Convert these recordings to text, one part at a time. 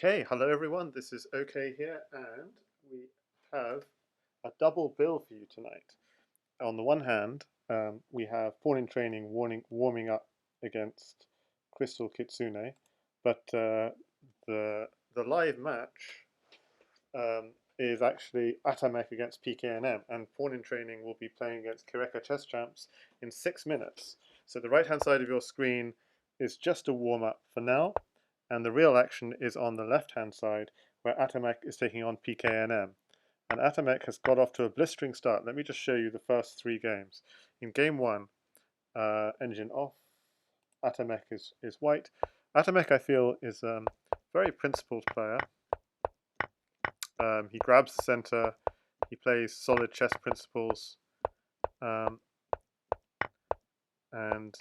Okay, hello everyone, this is OK here, and we have a double bill for you tonight. On the one hand, we have Pawn in Training warming up against Crystal Kitsune, but the live match is actually Atamek against PKNM, and Pawn in Training will be playing against Kirekachesschamps in 6 minutes. So the right hand side of your screen is just a warm-up for now, and the real action is on the left-hand side, where Atamek is taking on PKNM. And Atamek has got off to a blistering start. Let me just show you the first 3 games. In game 1, engine off, Atamek is white. Atamek, I feel, is a very principled player. He grabs the center, he plays solid chess principles, and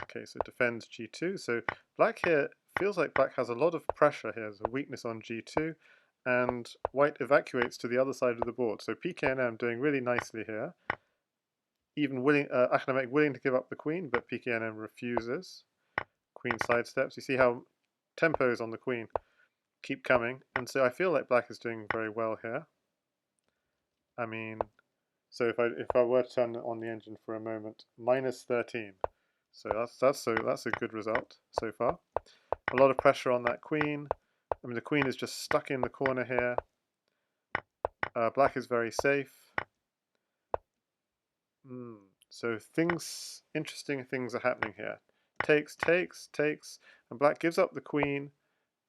okay, so defends g2. So black here feels like black has a lot of pressure here. There's a weakness on g2, and white evacuates to the other side of the board. So PKNM doing really nicely here. Even Atamek willing to give up the queen, but PKNM refuses. Queen sidesteps. You see how tempos on the queen keep coming, and so I feel like black is doing very well here. I mean, so if I were to turn on the engine for a moment, -13. So that's a good result so far. A lot of pressure on that queen. I mean, the queen is just stuck in the corner here. Black is very safe. So interesting things are happening here. Takes, and black gives up the queen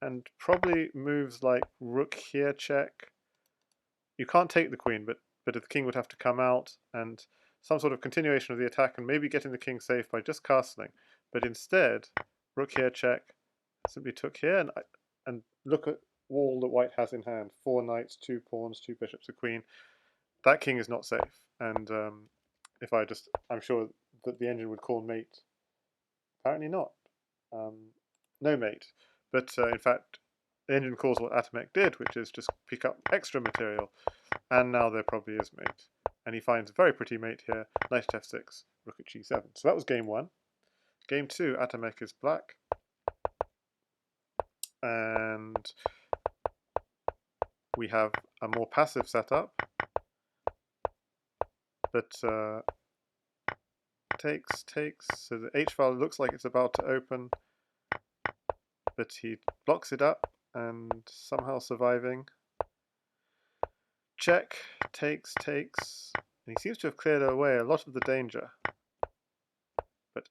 and probably moves like rook here check. You can't take the queen, but the king would have to come out, and some sort of continuation of the attack, and maybe getting the king safe by just castling. But instead, rook here check, simply took here, and look at all that white has in hand. 4 knights, 2 pawns, 2 bishops, a queen. That king is not safe, and I'm sure that the engine would call mate. Apparently not. No mate. But in fact, the engine calls what Atamek did, which is just pick up extra material, and now there probably is mate. And he finds a very pretty mate here, knight at f6, rook at g7. So that was game 1. Game 2, Atamek is black, and we have a more passive setup, but takes, so the h-file looks like it's about to open, but he blocks it up and somehow surviving. Check, takes, and he seems to have cleared away a lot of the danger, but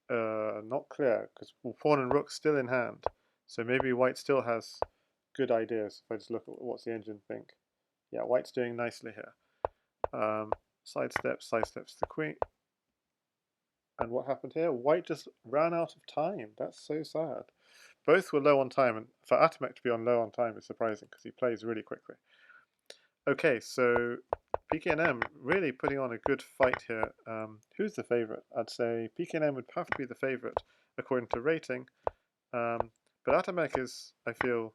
not clear, because pawn and rook still in hand, so maybe white still has good ideas. If I just look at what's the engine think. Yeah, white's doing nicely here. Sidesteps the queen. And what happened here? White just ran out of time. That's so sad. Both were low on time, and for Atamek to be on low on time is surprising because he plays really quickly. Okay, so PKNM really putting on a good fight here. Who's the favorite? I'd say PKNM would have to be the favorite according to rating. But Atamek is, I feel,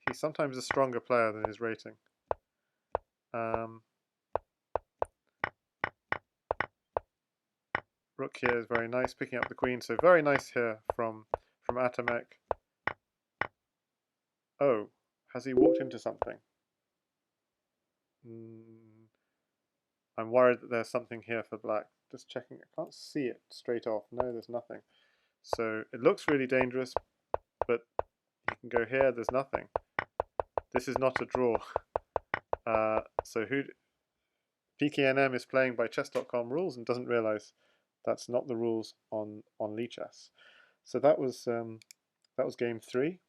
he's sometimes a stronger player than his rating. Rook here is very nice, picking up the queen, so very nice here from Atamek. Oh, has he walked into something? I'm worried that there's something here for black. Just checking, I can't see it straight off. No, there's nothing. So it looks really dangerous, but you can go here, there's nothing. This is not a draw. So PKNM is playing by chess.com rules and doesn't realize that's not the rules on Lichess. So that was game 3.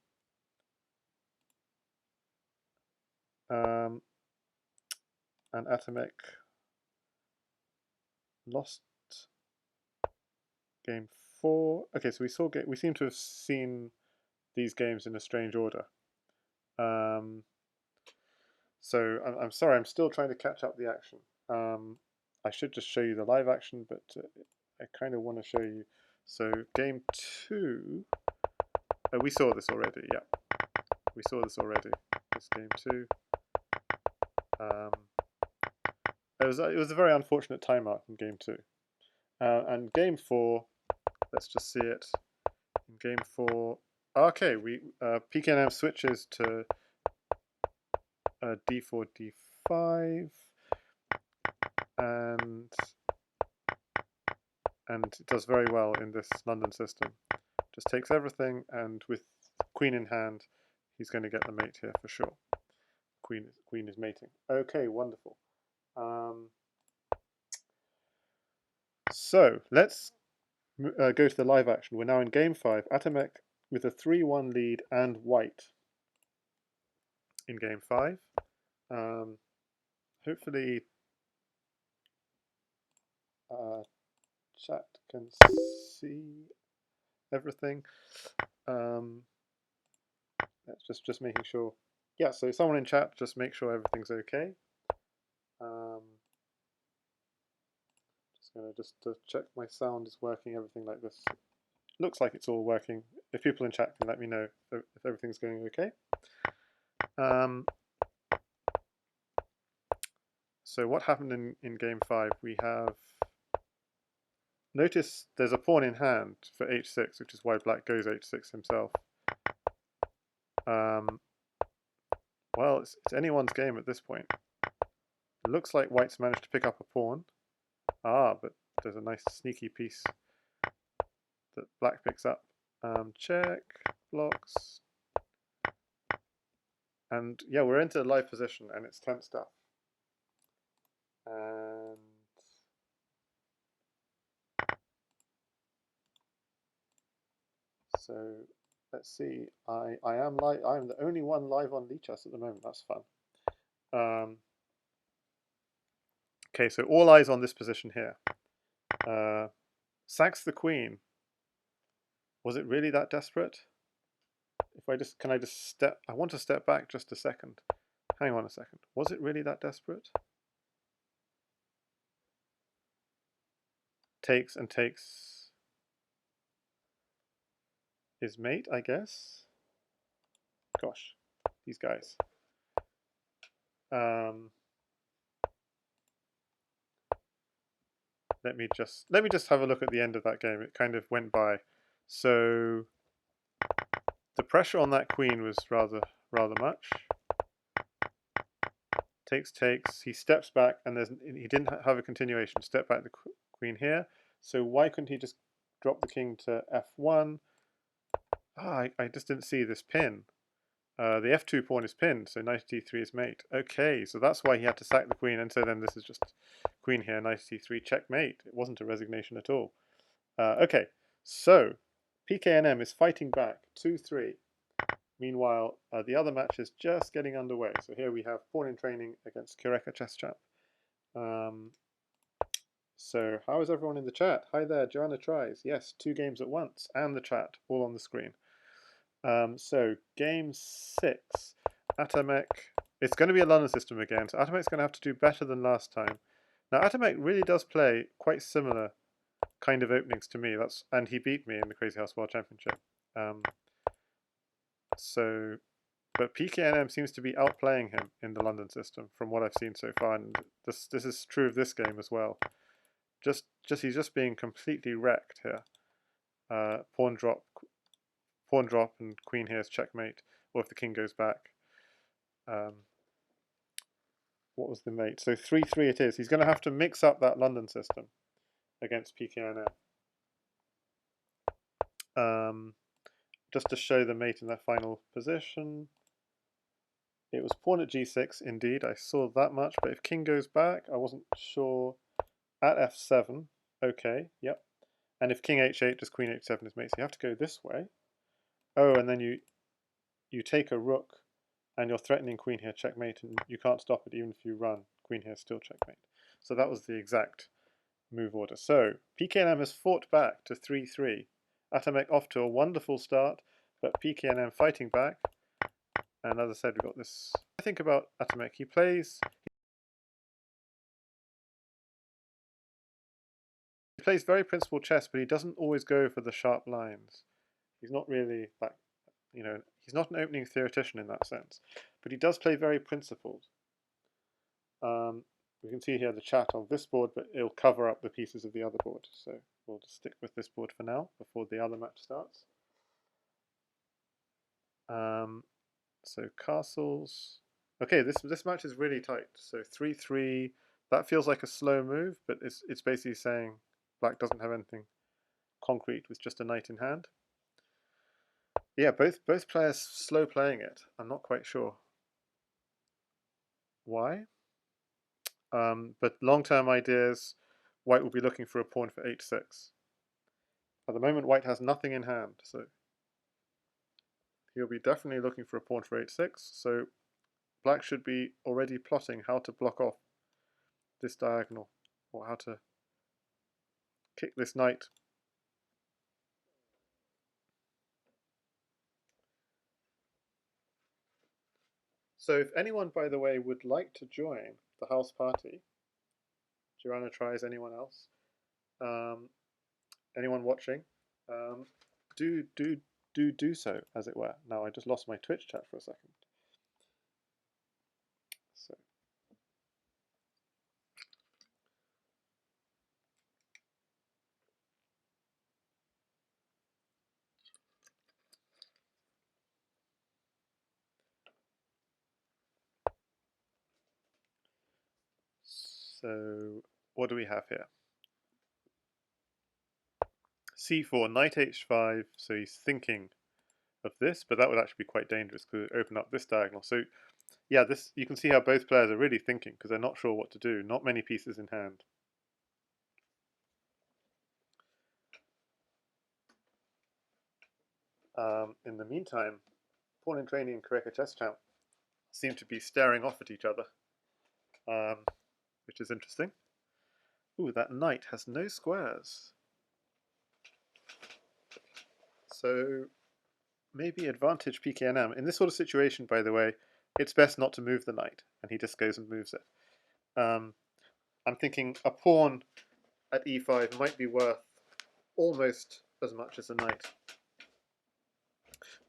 And Atamek lost game 4. Okay, so we seem to have seen these games in a strange order. So I'm sorry, I'm still trying to catch up the action. I should just show you the live action, but I kind of want to show you. So game 2, we saw this already. Yeah, we saw this already. This game 2. It was a very unfortunate timeout in game 2. And game 4, let's just see it. In game 4, okay, PKNM switches to d4, d5, and it does very well in this London system. Just takes everything, and with queen in hand, he's going to get the mate here for sure. Queen is mating. Okay, wonderful. So let's go to the live action. We're now in game 5. Atamek with a 3-1 lead and white in game 5. Hopefully chat can see everything. Let's just making sure. Yeah, so someone in chat, just make sure everything's okay. Just gonna to check my sound is working, everything like this. Looks like it's all working. If people in chat can let me know if everything's going okay. So what happened in game 5? We have, notice there's a pawn in hand for h6, which is why black goes h6 himself. Well, it's anyone's game at this point. It looks like white's managed to pick up a pawn. But there's a nice sneaky piece that black picks up. Check, blocks. And yeah, we're into a live position and it's tense stuff. And so let's see. I am live. I'm the only one live on Lichess at the moment. That's fun. Okay, so all eyes on this position here. Sacks the queen. Was it really that desperate? If can I just step? I want to step back just a second. Hang on a second. Was it really that desperate? Takes and takes his mate, I guess. Gosh, these guys. Let me just have a look at the end of that game. It kind of went by. So the pressure on that queen was rather much. Takes. He steps back, and he didn't have a continuation. Step back the queen here. So why couldn't he just drop the king to f1? I just didn't see this pin. The f2 pawn is pinned, so knight d3 is mate. Okay, so that's why he had to sack the queen, and so then this is just queen here, knight d3, checkmate. It wasn't a resignation at all. Okay, so PKNM is fighting back 2-3. Meanwhile, the other match is just getting underway. So here we have Pawn in Training against Kirekachesschamp. So how is everyone in the chat? Hi there, JoannaTries. Yes, 2 games at once, and the chat, all on the screen. So game 6, Atamek. It's going to be a London system again, so Atamek's going to have to do better than last time. Now Atamek really does play quite similar kind of openings to me. And he beat me in the Crazyhouse World Championship. But PKNM seems to be outplaying him in the London system from what I've seen so far, and this is true of this game as well. He's just being completely wrecked here. Pawn drop, and queen here is checkmate, or if the king goes back. What was the mate? So 3-3 it is. He's going to have to mix up that London system against PKNM. Just to show the mate in that final position. It was pawn at g6, indeed. I saw that much, but if king goes back, I wasn't sure. At f7, okay, yep. And if king h8, just queen h7 is mate. So you have to go this way. Oh, and then you take a rook, and you're threatening queen here, checkmate, and you can't stop it even if you run. Queen here, still checkmate. So that was the exact move order. So PKNM has fought back to 3-3. Atamek off to a wonderful start, but PKNM fighting back. And as I said, we've got this. I think about Atamek. He plays very principled chess, but he doesn't always go for the sharp lines. He's not really that, he's not an opening theoretician in that sense, but he does play very principled. We can see here the chat on this board, but it'll cover up the pieces of the other board. So we'll just stick with this board for now before the other match starts. So castles. Okay, this match is really tight. So 3-3, that feels like a slow move, but it's basically saying black doesn't have anything concrete with just a knight in hand. Yeah, both players slow playing it. I'm not quite sure why. But long-term ideas, white will be looking for a pawn for h6. At the moment, white has nothing in hand, so he'll be definitely looking for a pawn for h6. So black should be already plotting how to block off this diagonal, or how to kick this knight. So if anyone, by the way, would like to join the house party, JoannaTries, anyone else, anyone watching, um, do so, as it were. Now I just lost my Twitch chat for a second. So what do we have here? c4, knight h5, so he's thinking of this, but that would actually be quite dangerous because it would open up this diagonal. So yeah, this, you can see how both players are really thinking because they're not sure what to do. Not many pieces in hand. In the meantime, PawnInTraining-kirekachesschamp seem to be staring off at each other, which is interesting. Ooh, that knight has no squares. So maybe advantage PKNM. In this sort of situation, by the way, it's best not to move the knight, and he just goes and moves it. I'm thinking a pawn at e5 might be worth almost as much as a knight.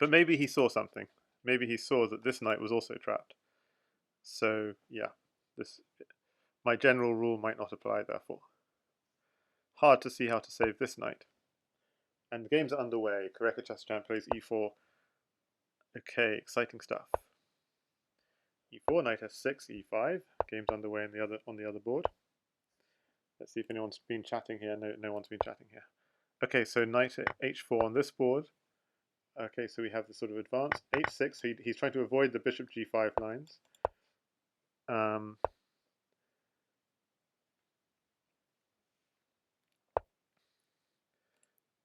But maybe he saw something. Maybe he saw that this knight was also trapped. So yeah, my general rule might not apply, therefore. Hard to see how to save this knight. And the games are underway. Kirekachesschamp plays e4. Okay, exciting stuff. e4, knight f6, e5. Game's underway on the other board. Let's see if anyone's been chatting here. No one's been chatting here. Okay, so knight h4 on this board. Okay, so we have the sort of advance. h6, so he's trying to avoid the bishop g5 lines.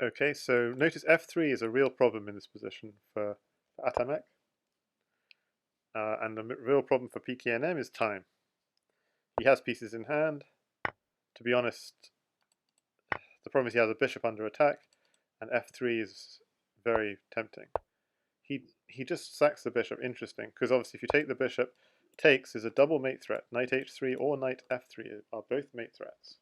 Okay, so notice f3 is a real problem in this position for atamek. And the real problem for PKNM is time. He has pieces in hand. To be honest, the problem is he has a bishop under attack, and f3 is very tempting. He just sacks the bishop. Interesting, because obviously if you take the bishop, takes is a double mate threat. Knight h3 or knight f3 are both mate threats.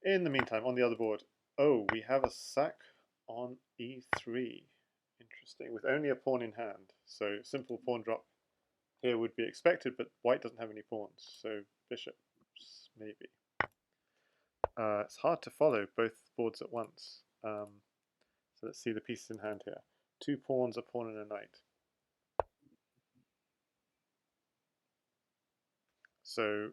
In the meantime, on the other board, oh, we have a sack on e3. Interesting, with only a pawn in hand. So simple pawn drop here would be expected, but white doesn't have any pawns, so bishops maybe. It's hard to follow both boards at once. So let's see the pieces in hand here. 2 pawns, a pawn and a knight. So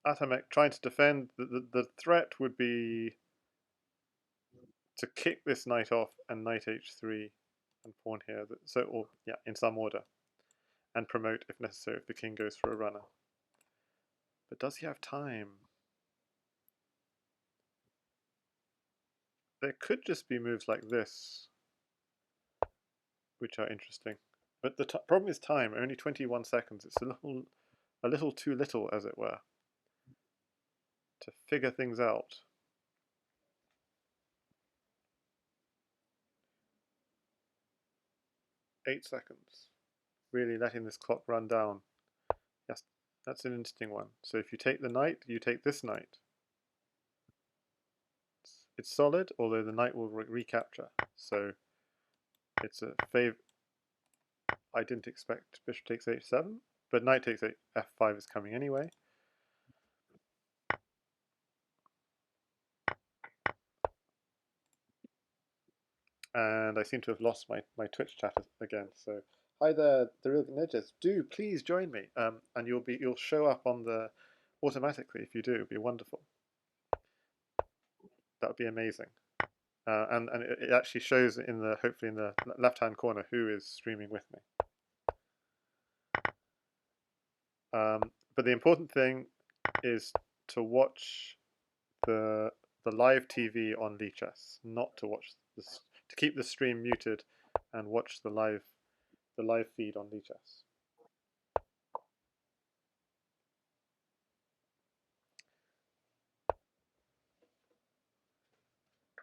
atamek trying to defend, the threat would be to kick this knight off and knight h3 and pawn here. So, or yeah, in some order, and promote if necessary if the king goes for a runner. But does he have time? There could just be moves like this, which are interesting. But the problem is time. Only 21 seconds. It's a little too little, as it were, to figure things out. 8 seconds. Really letting this clock run down. Yes, that's an interesting one. So if you take the knight, you take this knight. It's solid, although the knight will recapture. So it's a favor. I didn't expect bishop takes h7, but knight takes f5 is coming anyway. And I seem to have lost my Twitch chat again, so Hi there, the real gnejs. Do please join me. And you'll show up on the automatically if you do. It'd be wonderful. That would be amazing. And it actually shows in the hopefully in the left-hand corner who is streaming with me. But the important thing is to watch the live TV on gnejs, not to watch this, to keep the stream muted and watch the live feed on gnejs.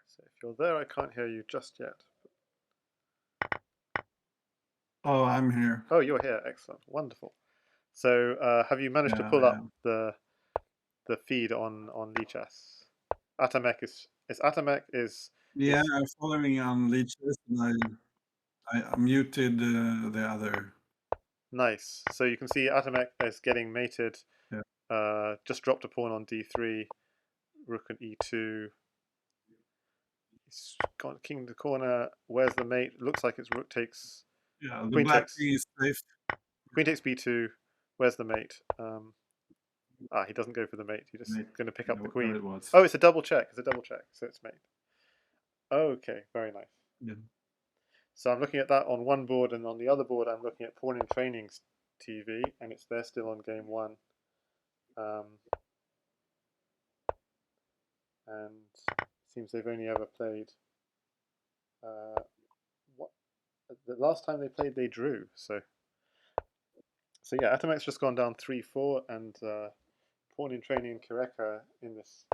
So if you're there, I can't hear you just yet. Oh, I'm here. Oh, you're here. Excellent. Wonderful. So have you managed to pull up the feed on gnejs? Atamek is Yeah, I'm following on leeches, and I muted the other. nice. So you can see Atamek is getting mated. Yeah. Just dropped a pawn on d3, rook and e2. He's got king in the corner. Where's the mate? Looks like it's rook takes. Yeah, the Queen black takes. king is safe. Queen takes b2. Where's the mate? He doesn't go for the mate. He's just going to pick up the queen. It was. Oh, it's a double check. It's a double check. So it's mate. Okay, very nice. Yeah. So I'm looking at that on one board, and on the other board I'm looking at Pawn in Training TV, and they're still on game 1. And it seems they've only ever played. The last time they played, they drew. So yeah, Atamek's just gone down 3-4, and Pawn in Training-Kirekachesschamp in this.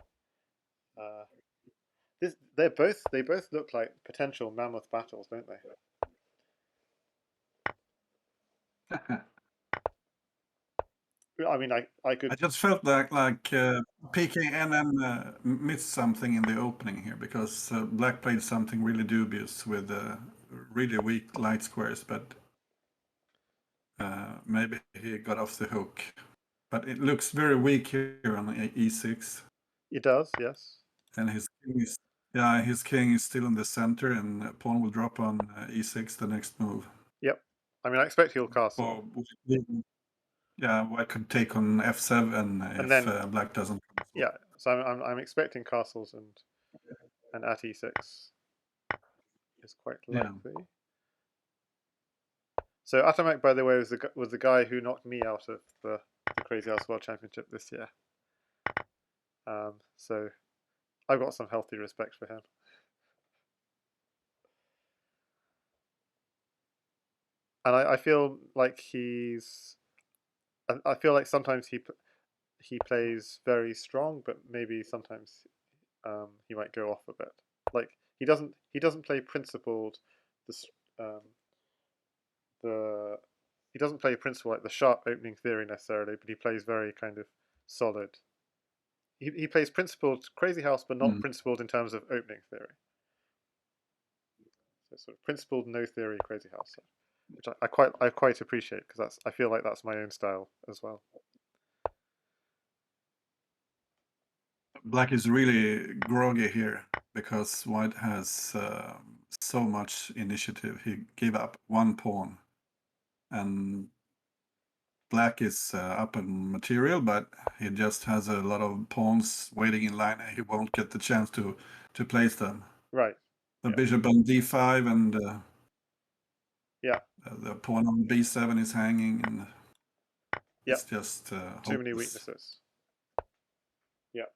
They both look like potential mammoth battles, don't they? I mean, I could. I just felt like PKNM missed something in the opening here, because Black played something really dubious with really weak light squares, but maybe he got off the hook. But it looks very weak here on e6. It does, yes. And his king is still in the center, and pawn will drop on e6 the next move. Yep. I mean, I expect he'll castle. Yeah, I could take on f7 if then, Black doesn't castle. Yeah, so I'm expecting castles, and at e6 is quite likely. Yeah. So Atamek, by the way, was the guy who knocked me out of the Crazyhouse World Championship this year. So I've got some healthy respect for him. And I feel like I feel like sometimes he plays very strong, but maybe sometimes he might go off a bit. Like he doesn't play principled. He doesn't play principle like the sharp opening theory necessarily, but he plays very kind of solid. He plays principled Crazyhouse, but not principled in terms of opening theory. So sort of principled, no theory Crazyhouse, which I quite appreciate, because I feel like that's my own style as well. Black is really groggy here because White has so much initiative. He gave up one pawn, and Black is up in material, but he just has a lot of pawns waiting in line, and he won't get the chance to place them. Right. The bishop on d5, and yeah, the pawn on b7 is hanging, and it's just too many weaknesses. Yeah.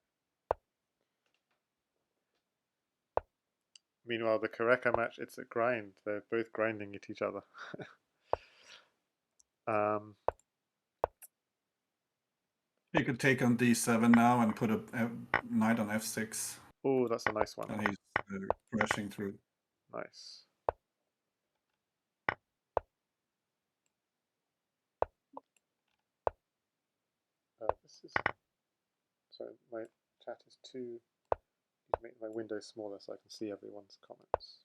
Meanwhile, the Kirekachesschamp match, it's a grind. They're both grinding at each other. He could take on d7 now and put a knight on f6. Oh, that's a nice one. And he's crashing through. Nice. This is... Sorry, my chat is too... I need to make my window smaller so I can see everyone's comments.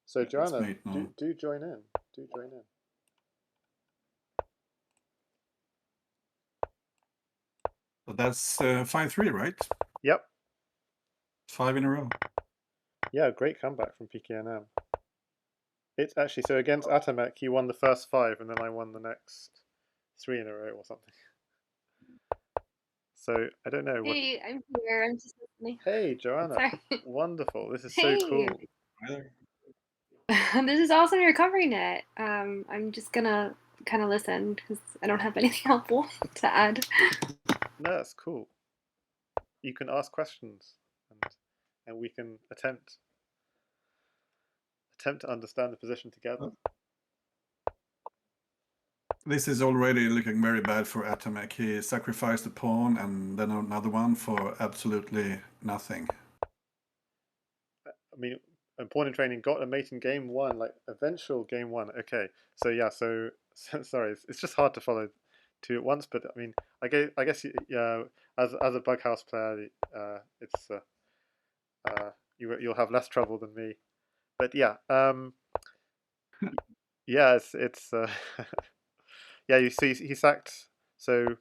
So, Joanna, do join in. Do join in. So that's 5-3, right? Yep. 5 in a row. Yeah, great comeback from PKNM. It's actually, so against Atamek, he won the first 5, and then I won the next 3 in a row or something. So I don't know what. Hey, I'm here. I'm just listening. Hey, Joanna, Sorry. wonderful! This is so Hey, cool. this is awesome. You're covering it. I'm just gonna kind of listen because I don't have anything helpful to add. No, that's cool. You can ask questions, and we can attempt to understand the position together. This is already looking very bad for Atamek. He sacrificed a pawn and then another one for absolutely nothing. I mean, and Pawn-in-Training got a mate in game 1, like eventual game 1. Okay, so yeah, so sorry, it's just hard to follow 2 at once. But I mean, I guess yeah, as a Bughouse player, it's you'll have less trouble than me. But yeah, yeah, it's yeah. You see, he sacked. So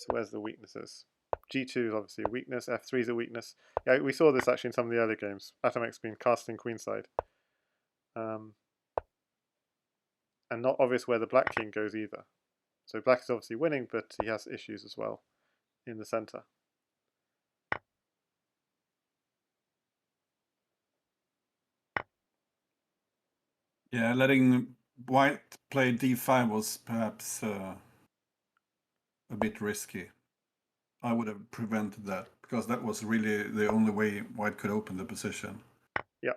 where's the weaknesses? G2 is obviously a weakness. F3 is a weakness. Yeah, we saw this actually in some of the early games. Atomek's been casting queenside. And not obvious where the black king goes either. So black is obviously winning, but he has issues as well in the center. Yeah, letting white play d5 was perhaps a bit risky. I would have prevented that because that was really the only way white could open the position. Yeah.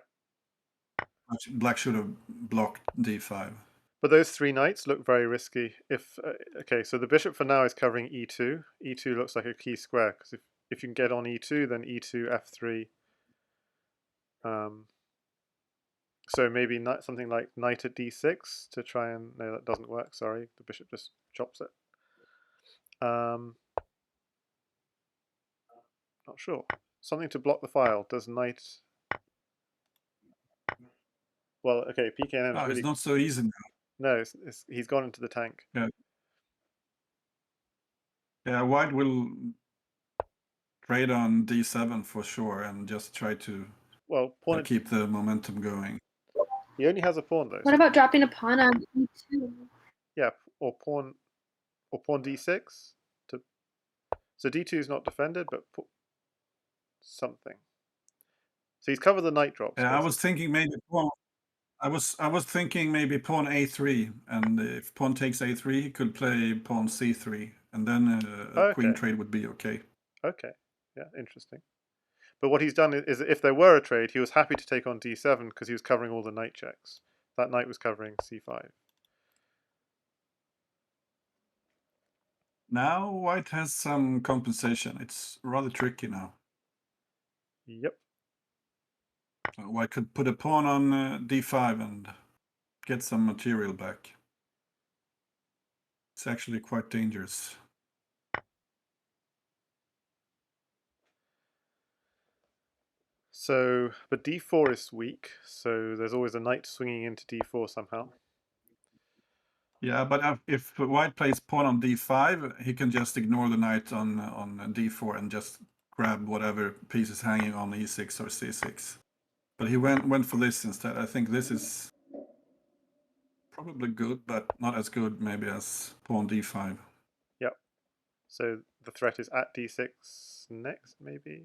Black should have blocked d5. But those 3 knights look very risky. If okay, so the bishop for now is covering e2. E2 looks like a key square because if you can get on e2, then e2, f3. So maybe something like knight at d6 to try and no, that doesn't work. Sorry, the bishop just chops it. Not sure. Something to block the file. Does knight? Well, okay. PKNM is Oh, it's really not so easy now. no. He's gone into the tank. Yeah. Yeah, white will trade on d7 for sure and just try to Well, pawn. keep the momentum going. He only has a pawn though. What So about dropping a pawn on e2? yeah, or pawn d6 to. So d2 is not defended, but something. So he's covered the knight drops. Yeah, I Basically. was thinking maybe pawn. I was thinking maybe pawn a3, and if pawn takes a3, he could play pawn c3, and then a queen Okay. trade would be okay. Okay. Yeah, interesting. But what he's done is, if there were a trade, he was happy to take on d7 because he was covering all the knight checks. That knight was covering c5. Now white has some compensation. It's rather tricky now. Yep. White could put a pawn on d5 and get some material back. It's actually quite dangerous. So, but d4 is weak, so there's always a knight swinging into d4 somehow. Yeah, but if white plays pawn on d5, he can just ignore the knight on d4 and just grab whatever piece is hanging on e6 or c6. But he went for this instead. I think this is probably good, but not as good maybe as pawn d5. Yep. So the threat is at d6 next, maybe.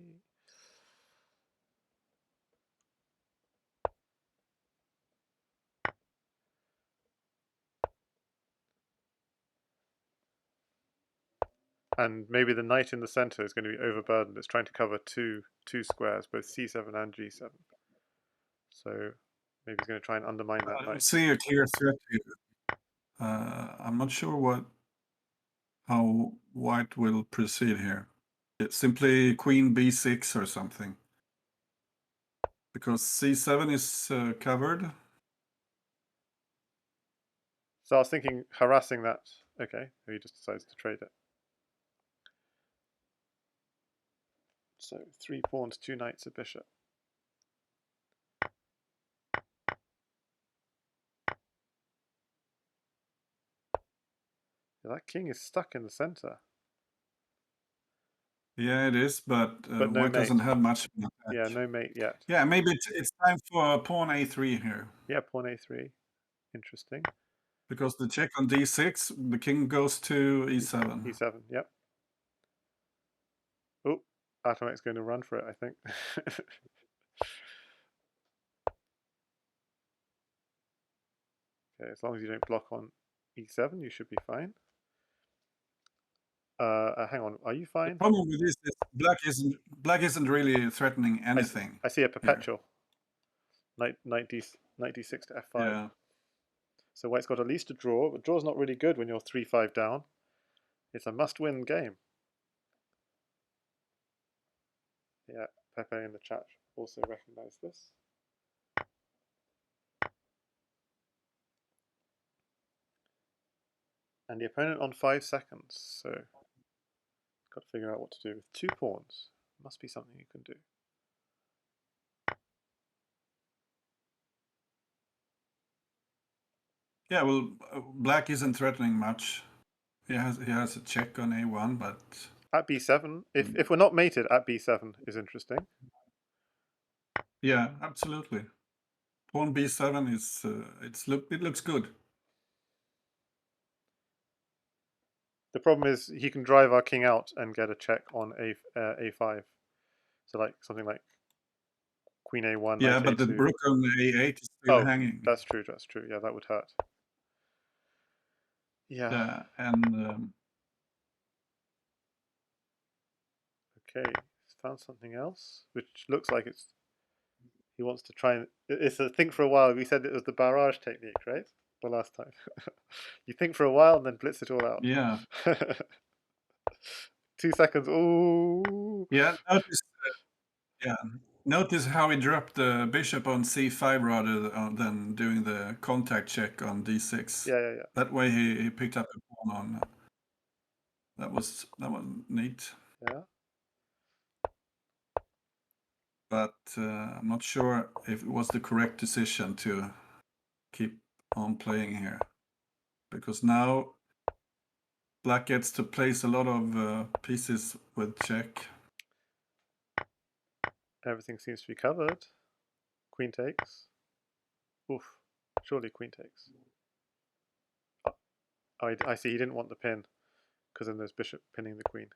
And maybe the knight in the center is going to be overburdened. It's trying to cover two squares, both c7 and g7. So maybe he's going to try and undermine that I don't knight. see a clear threat here. I'm not sure how white will proceed here. It's simply queen b6 or something. Because c7 is covered. So I was thinking harassing that. Okay, he just decides to trade it. So 3 pawns, 2 knights, a bishop. Yeah, that king is stuck in the center. Yeah, it is, but no white mate. doesn't have much of an attack. Yeah, no mate yet. Yeah, maybe it's time for pawn a3 here. Yeah, pawn a3. Interesting. Because the check on d6, the king goes to e7. e7, yep. Oh, Atomek's going to run for it, I think. Okay, as long as you don't block on e7, you should be fine. Hang on, are you The fine? problem with this is black isn't really threatening anything. I see a here. perpetual. Knight d6 to f5. Yeah. So white's got at least a draw, but draw's not really good when you're 3-5 down. It's a must-win game. Yeah, Pepe in the chat also recognized this. And the opponent on 5 seconds, so got to figure out what to do with 2 pawns. Must be something you can do. Yeah, well, black isn't threatening much. He has a check on a1, but At b7, if we're not mated, at b7 is interesting. yeah, absolutely. Pawn b7 is it looks good. The problem is he can drive our king out and get a check on a5. So like something like queen a1, Yeah, knight but a2. the rook on a8 is still hanging. That's true. That's true. Yeah, that would hurt. Yeah. Yeah, and Okay, he's found something else, which looks like he wants to try and. It's a think for a while. We said it was the barrage technique, right? The last time. You think for a while and then blitz it all out. yeah, 2 seconds. Ooh. yeah. Notice how he dropped the bishop on c5 rather than doing the contact check on d6. Yeah. That way he picked up a pawn on. That was neat. Yeah. But I'm not sure if it was the correct decision to keep on playing here, because now black gets to place a lot of pieces with check. Everything seems to be covered. Queen takes. Oof. Surely queen takes. Oh, I see. He didn't want the pin because then there's bishop pinning the queen.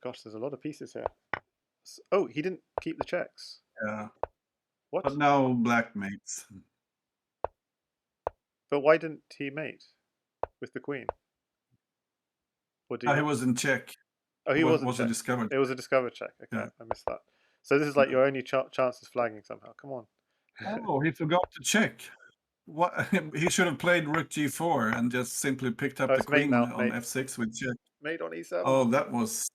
Gosh, there's a lot of pieces here. Oh, he didn't keep the checks. Yeah. What? But now black mates. But why didn't he mate with the queen? Or did He was in check. Oh, he wasn't. Was a discovered. It was a discovered check. Okay, Yeah. I missed that. So this is like your only chance is flagging somehow. Come on. Oh, he forgot to check. What he should have played rook g4 and just simply picked up the It's mate queen now. on Mate. f6 with check. Mate on e7. Oh, that was.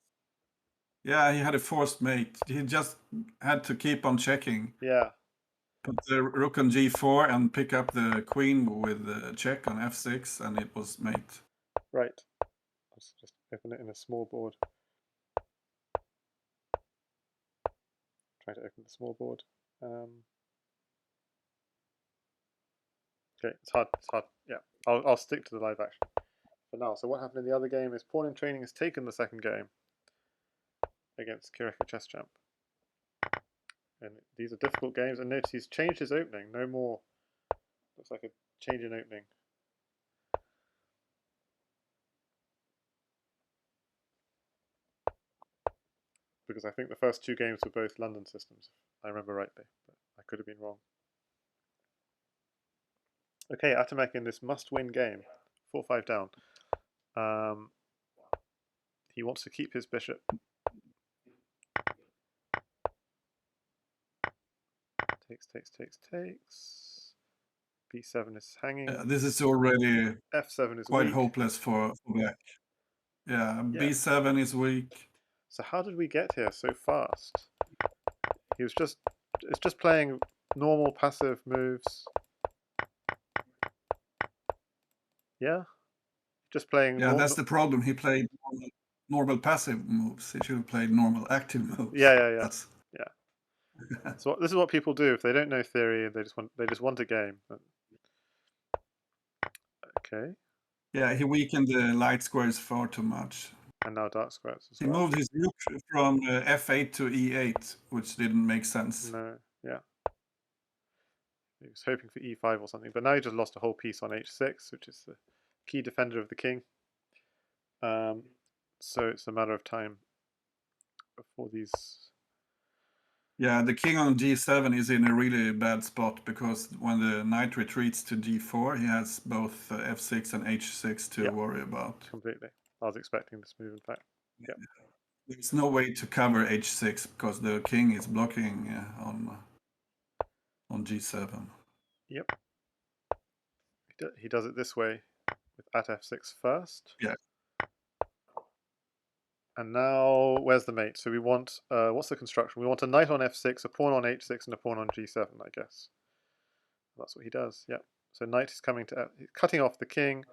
Yeah, he had a forced mate. He just had to keep on checking. Yeah. Put the rook on g4 and pick up the queen with the check on f6, and it was mate. Right. Let's just open it in a small board. Try to open the small board. Okay, it's hard. It's hard. Yeah, I'll stick to the live action for now. So what happened in the other game is Pawn in Training has taken the second game against Kirekachesschamp. And these are difficult games. And notice he's changed his opening. No more. Looks like a change in opening. Because I think the first 2 games were both London systems, if I remember rightly, but I could have been wrong. Okay, Atamek in this must-win game, 4-5 down. He wants to keep his bishop. Takes. B7 is hanging. This is already F7 is quite weak. hopeless for black. Yeah, B7 is weak. So how did we get here so fast? It's just playing normal passive moves. Yeah? Just playing... Yeah, that's the problem. He played normal passive moves. He should have played normal active moves. Yeah. So this is what people do if they don't know theory and they just want a game. Okay. Yeah, he weakened the light squares far too much. And now dark squares as He well. moved his rook from f8 to e8, which didn't make sense. No, yeah. He was hoping for e5 or something, but now he just lost a whole piece on h6, which is the key defender of the king. So it's a matter of time before these. Yeah, the king on g7 is in a really bad spot because when the knight retreats to g4, he has both f6 and h6 to worry about. Completely. I was expecting this move, in fact. Yeah. There's no way to cover h6 because the king is blocking on g7. Yep. He does it this way with at f6 first. Yeah. And now, where's the mate? So we want, what's the construction? We want a knight on f6, a pawn on h6, and a pawn on g7, I guess. That's what he does, yeah. So knight is coming to, cutting off the king.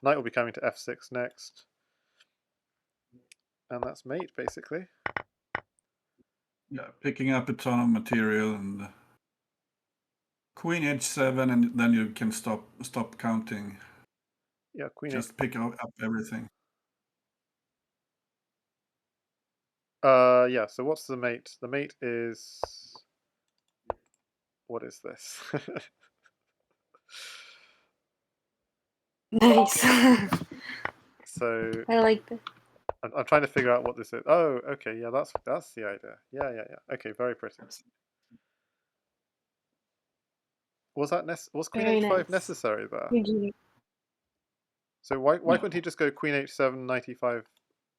Knight will be coming to f6 next. And that's mate, basically. Yeah, picking up a ton of material and queen h7, and then you can stop counting. Yeah, queen Just pick up everything. yeah, so what's the mate? The mate is... What is this? Nice. So I like this. I'm trying to figure out what this is. Oh, okay, yeah, that's the idea. Yeah. Okay, very pretty. Was queen Very h5 nice. necessary there? GG. So why No. couldn't he just go queen h7, knight e5,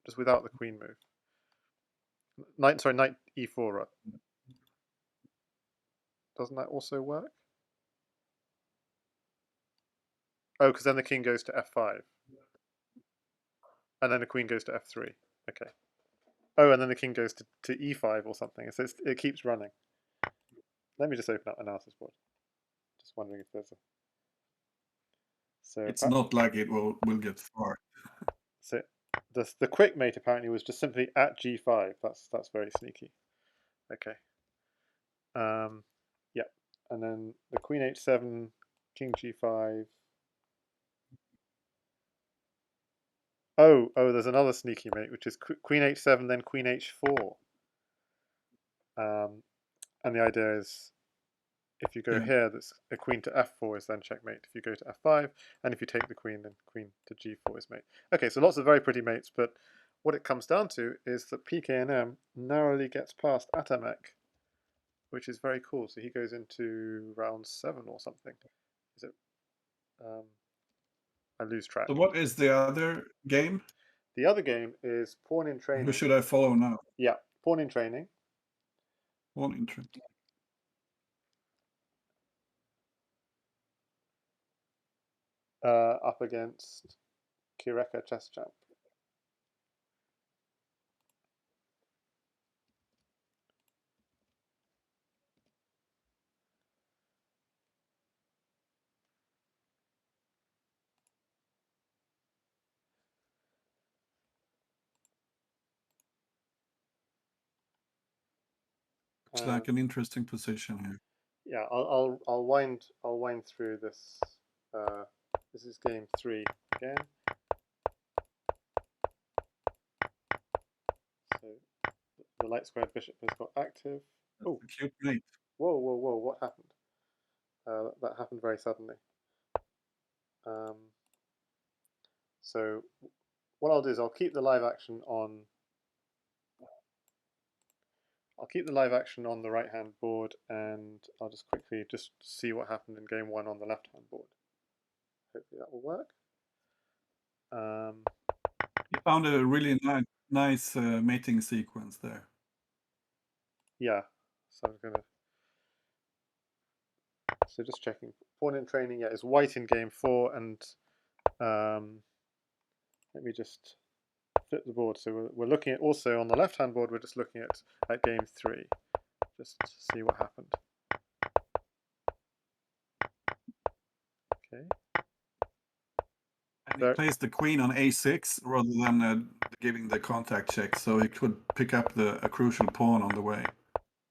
just without the queen move? Knight e4, right? Doesn't that also work? Oh, because then the king goes to f5. And then the queen goes to f3. Okay. Oh, and then the king goes to e5 or something. So it keeps running. Let me just open up analysis board. Just wondering if there's a... So it's not like it will get far. So the quick mate apparently was just simply at g5. That's very sneaky. Okay. Yeah. And then the queen h7, king g5. Oh, there's another sneaky mate, which is queen h7, then queen h4. And the idea is, if you go here, that's a queen to f4 is then checkmate. If you go to f5, and if you take the queen, then queen to g4 is mate. Okay, so lots of very pretty mates, but what it comes down to is that PKNM narrowly gets past Atamek, which is very cool. So he goes into round 7 or something. Is it? I lose track. So what is the other game? The other game is Pawn in Training. Who should I follow now? Yeah, Pawn in Training. PawnInTraining. Up against Kirekachesschamp. Looks like an interesting position here. Yeah, I'll wind through this. This is game 3 again. So the light squared bishop has got active. Oh, cute mate. Whoa! What happened? That happened very suddenly. So what I'll do is I'll keep the live action on. I'll keep the live action on the right-hand board, and I'll just quickly just see what happened in game 1 on the left-hand board. Hopefully that will work. You found a really nice mating sequence there. Yeah, so I'm gonna. So just checking. Pawn in Training, yeah, is white in game 4, and let me just flip the board. So we're looking at also on the left-hand board. We're just looking at game 3, just to see what happened. Okay. And he plays the queen on a6 rather than giving the contact check, so he could pick up a crucial pawn on the way,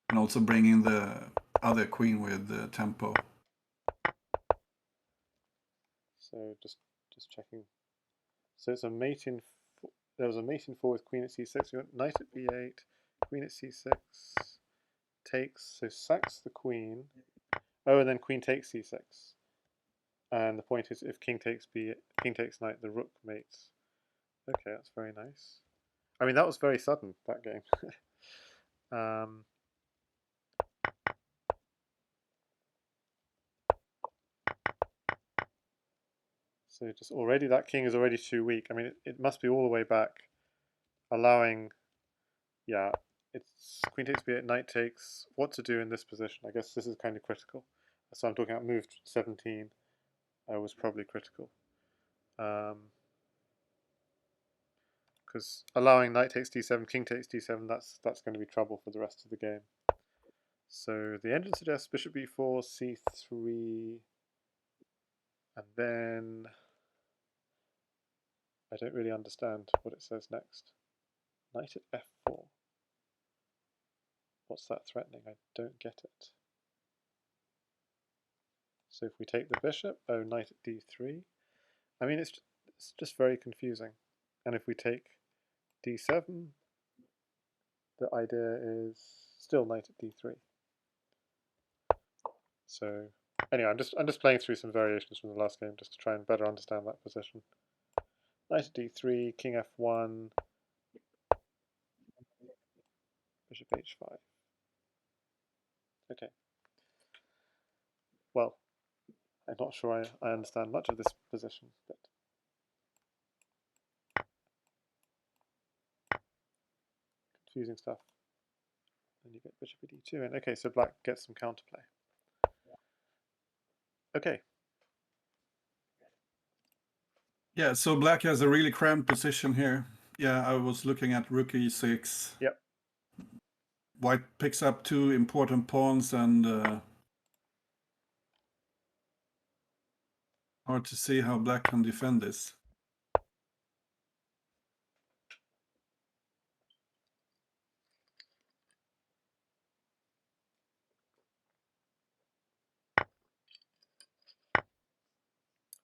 and also bring in the other queen with tempo. So just checking So it's a mate in. There was a mate in 4 with queen at c6. We got knight at b8, queen at c6, takes. So sacks the queen. Oh, and then queen takes c6. And the point is, if king takes knight, the rook mates. Okay, that's very nice. I mean, that was very sudden, that game. So just already, that king is already too weak. I mean, it must be all the way back, allowing, yeah, it's queen takes b8, knight takes. What to do in this position? I guess this is kind of critical. So I'm talking about move 17 was probably critical. Because allowing knight takes d7, king takes d7, that's going to be trouble for the rest of the game. So the engine suggests bishop b4, c3, and then I don't really understand what it says next. Knight at f4. What's that threatening? I don't get it. So if we take the bishop, oh, knight at d3. I mean, it's just very confusing. And if we take d7, the idea is still knight at d3. So anyway, I'm just playing through some variations from the last game just to try and better understand that position. Knight at d3, king f1, bishop h5. Okay. Well, I'm not sure I understand much of this position, but confusing stuff. Then you get bishop at d2, and okay, so black gets some counterplay. Okay. Yeah, so black has a really cramped position here. Yeah, I was looking at rook e6. Yep. White picks up 2 important pawns and hard to see how black can defend this.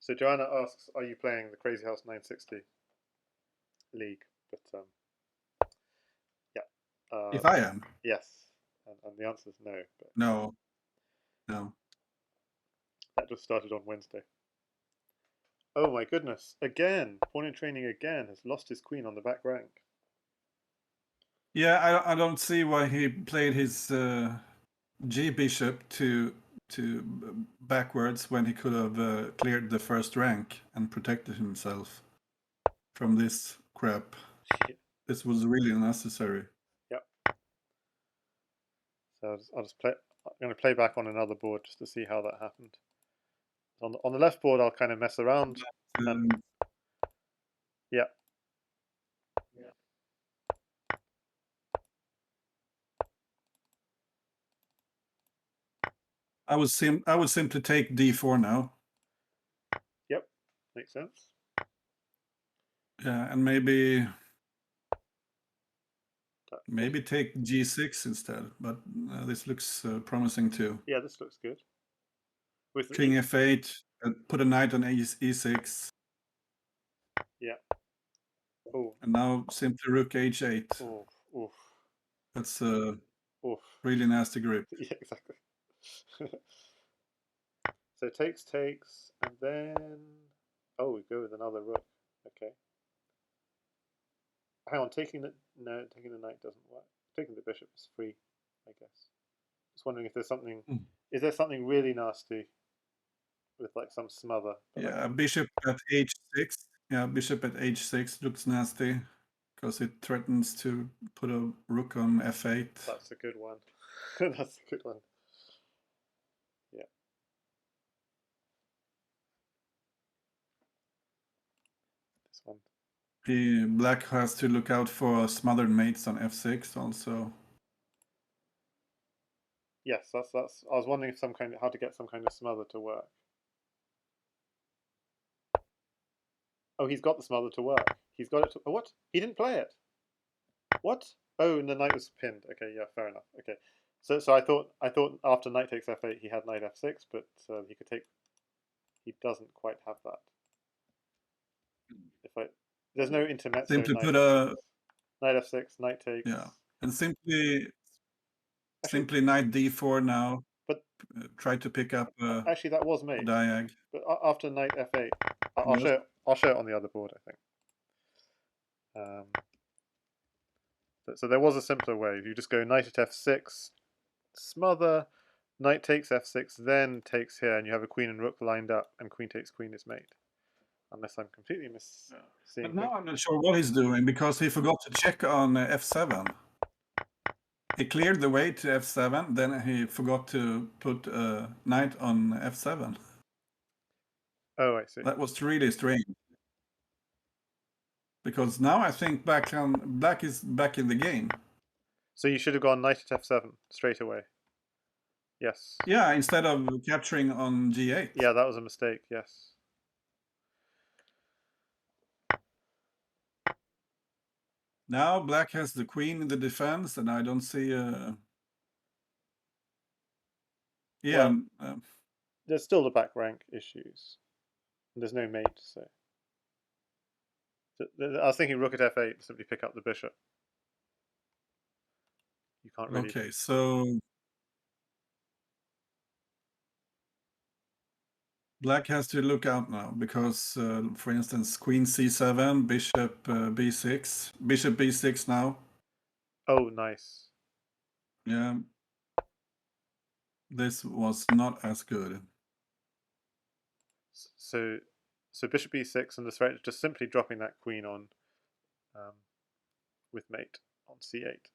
So Joanna asks, are you playing the Crazyhouse 960 league? But yeah. If I am? Yes. And the answer is no. But No. No. that just started on Wednesday. Oh my goodness. Again. Pawn in Training again has lost his queen on the back rank. Yeah, I don't see why he played his G bishop to backwards when he could have cleared the first rank and protected himself from this crap. This was really unnecessary. Yep. So I'll just play. I'm going to play back on another board just to see how that happened. On the left board, I'll kind of mess around. And yeah. I would simply take d4 now. Yep. Makes sense. Yeah, and maybe take g6 instead, but this looks promising too. Yeah, this looks good. With King f8, put a knight on e6. Yeah. Oh. And now simply rook h8. Oh. Oof. That's a Oof. really nasty grip. Yeah, exactly. So takes, and then we go with another rook. Okay. Hang on, taking the knight doesn't work. Taking the bishop is free, I guess. Just wondering if there's something. Is there something really nasty with like some smother? Yeah, bishop at h6. Yeah, bishop at h6 looks nasty because it threatens to put a rook on f8. That's a good one. That's a good one. Yeah. This one. Black has to look out for smothered mates on f6 also. Yes, that's. I was wondering if how to get some kind of smother to work. Oh, he's got the smother to work. He's got it to. Oh, what? He didn't play it. What? Oh, and the knight was pinned. Okay, yeah, fair enough. Okay, so I thought after knight takes f8 he had knight f6, but he could take. He doesn't quite have that. If I There's no intermezzo. Simply Knight put F6. Knight F6, knight takes. yeah, and simply Actually, knight D4 now. but Try to pick up actually that was mate. diag. But after knight F8, I'll Yes. show it on the other board, I think. So there was a simpler way. You just go knight at F6, smother, knight takes F6, then takes here, and you have a queen and rook lined up, and queen takes queen is mate. Unless I'm completely seeing. But now I'm not sure what he's doing because he forgot to check on F7. He cleared the way to F7, then he forgot to put knight on F7. Oh, I see. That was really strange. Because now I think black is back in the game. So you should have gone knight at F7 straight away. Yes. Yeah, instead of capturing on G8. Yeah, that was a mistake, yes. Now black has the queen in the defense, and I don't see yeah. Well, there's still the back rank issues. There's no mate, so. I was thinking rook at F8, simply pick up the bishop. You can't really. Okay, so black has to look out now because, for instance, queen C7, bishop B6, bishop B6 now. Oh, nice. Yeah, this was not as good. So bishop B6 and the threat just simply dropping that queen on with mate on C8.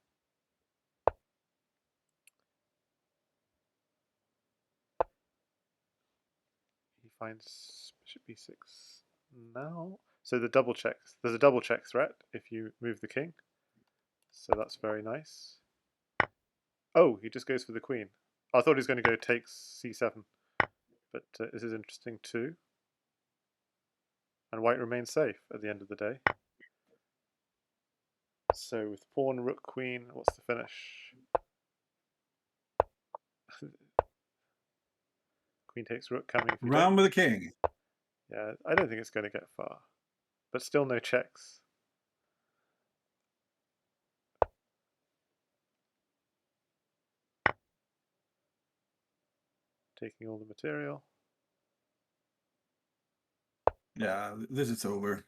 He finds bishop B6 now. So the double checks. There's a double check threat if you move the king. So that's very nice. Oh, he just goes for the queen. I thought he was going to go takes C7, but this is interesting too. And white remains safe at the end of the day. So with pawn, rook, queen, what's the finish? Queen takes rook coming. Round with the king. Yeah, I don't think it's going to get far. But still no checks. Taking all the material. Yeah, this is over.